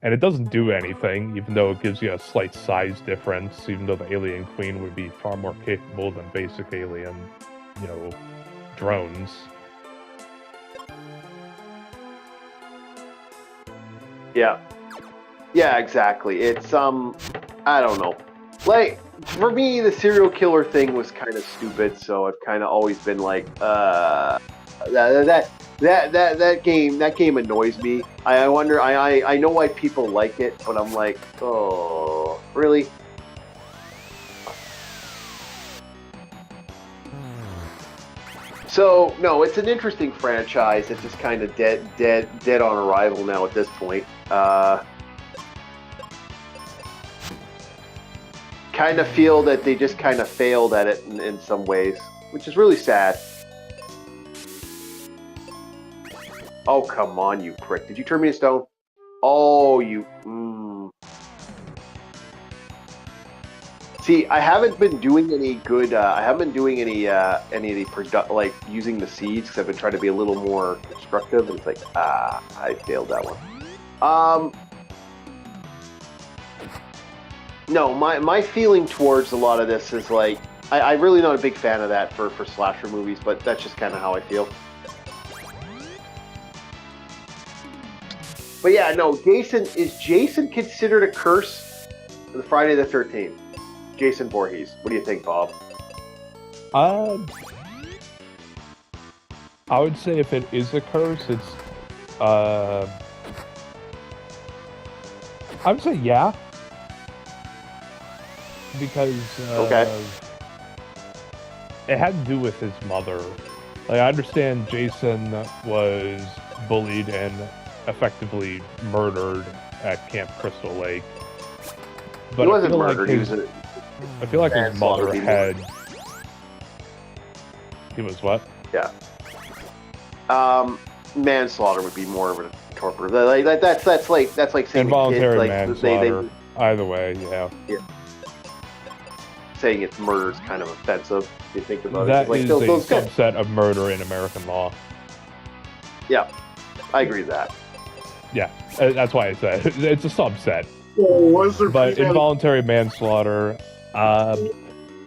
And it doesn't do anything, even though it gives you a slight size difference, even though the Alien Queen would be far more capable than basic alien, drones. Yeah. Yeah, exactly. It's, I don't know. Like, for me, the serial killer thing was kind of stupid, so I've kind of always been like, that game annoys me. I wonder, I know why people like it, but I'm like, oh, really? So, no, it's an interesting franchise. It's just kind of dead on arrival now at this point. Kind of feel that they just kind of failed at it in some ways, which is really sad. Oh, come on, you prick. Did you turn me to stone? Oh, you... See, I haven't been doing any good... I haven't been doing any of the... like, using the seeds, because I've been trying to be a little more constructive, and it's like, I failed that one. No, my feeling towards a lot of this is like... I'm really not a big fan of that for slasher movies, but that's just kind of how I feel. But yeah, no, is Jason considered a curse for the Friday the 13th? Jason Voorhees. What do you think, Bob? I would say if it is a curse, it's I would say yeah. Because it had to do with his mother. Like, I understand Jason was bullied and effectively murdered at Camp Crystal Lake. But he wasn't murdered. I feel like his mother had... He was what? Yeah. Manslaughter would be more of a torpor. That's like saying involuntary manslaughter. Either way, yeah. Saying it's murder is kind of offensive. If you think about that it. Like, is a subset of murder in American law. Yeah, I agree with that. Yeah, that's why I said it's a subset. Well, but involuntary manslaughter, I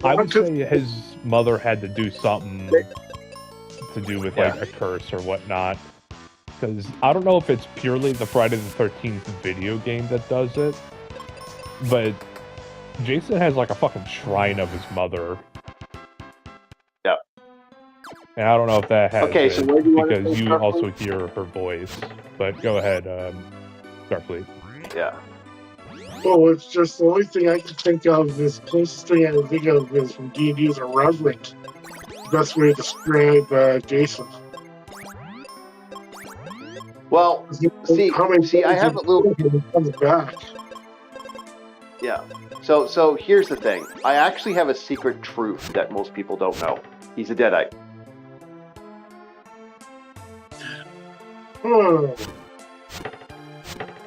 would say his mother had to do something to do with like a curse or whatnot. Because I don't know if it's purely the Friday the 13th video game that does it, but Jason has like a fucking shrine of his mother. Yeah. And I don't know if that has so where do you because you also hear her voice. But go ahead, Starfleet. Yeah. Well, it's just the only thing I can think of is closest thing I can think of is from D&D is a Revenant. Best way to describe Jason. Well, see, I have a little... comes back. Yeah. So here's the thing. I actually have a secret truth that most people don't know. He's a Deadite.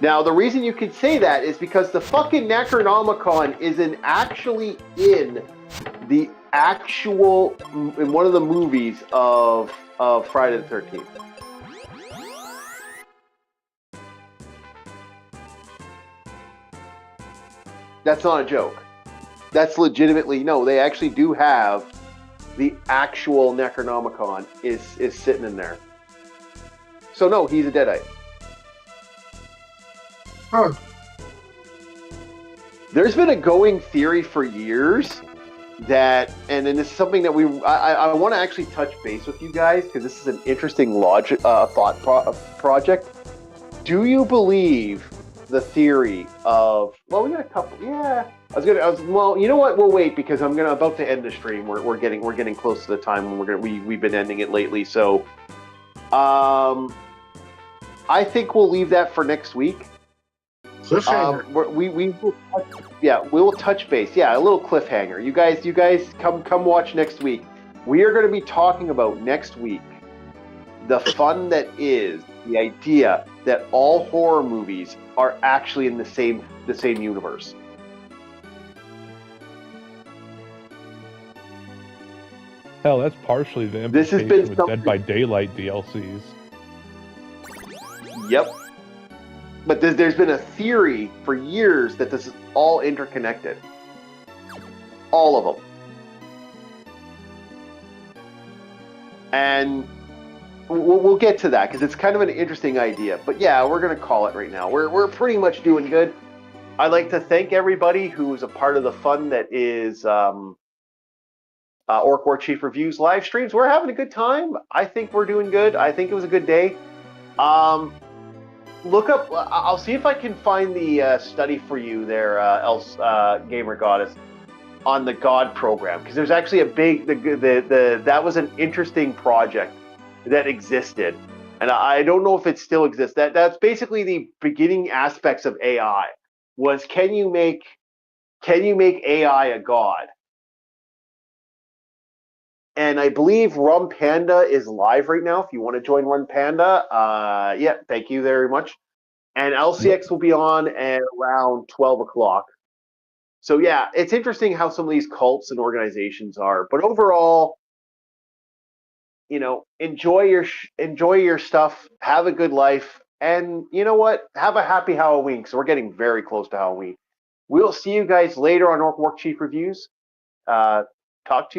Now, the reason you could say that is because the fucking Necronomicon isn't actually in the actual... in one of the movies of Friday the 13th. That's not a joke. That's legitimately... No, they actually do have the actual Necronomicon is sitting in there. So no, he's a Deadite. Huh. There's been a going theory for years that, and this is something that I want to actually touch base with you guys because this is an interesting thought project. Do you believe the theory of... Well, we got a couple. Yeah, well, you know what? We'll wait because I'm about to end the stream. We're getting close to the time when we've been ending it lately. So, I think we'll leave that for next week. Cliffhanger. We will touch base. Yeah, a little cliffhanger. You guys come watch next week. We are going to be talking about next week the fun that is the idea that all horror movies are actually in the same universe. Hell, that's partially the This has implication been with Dead by Daylight DLCs. Yep. But there's been a theory for years that this is all interconnected. All of them. And we'll get to that because it's kind of an interesting idea. But yeah, we're going to call it right now. We're pretty much doing good. I'd like to thank everybody who was a part of the fun that is Orc War Chief Reviews live streams. We're having a good time. I think we're doing good. I think it was a good day. Look up. I'll see if I can find the study for you there, Else Gamer Goddess, on the God program, because there's actually a big that was an interesting project that existed, and I don't know if it still exists. That's basically the beginning aspects of AI. Was can you make AI a god? And I believe Rum Panda is live right now. If you want to join Rum Panda, yeah, thank you very much. And LCX will be on at around 12 o'clock. So yeah, it's interesting how some of these cults and organizations are. But overall, you know, enjoy your stuff, have a good life, and you know what? Have a happy Halloween, because we're getting very close to Halloween. We'll see you guys later on Orc War Chief Reviews. Talk to you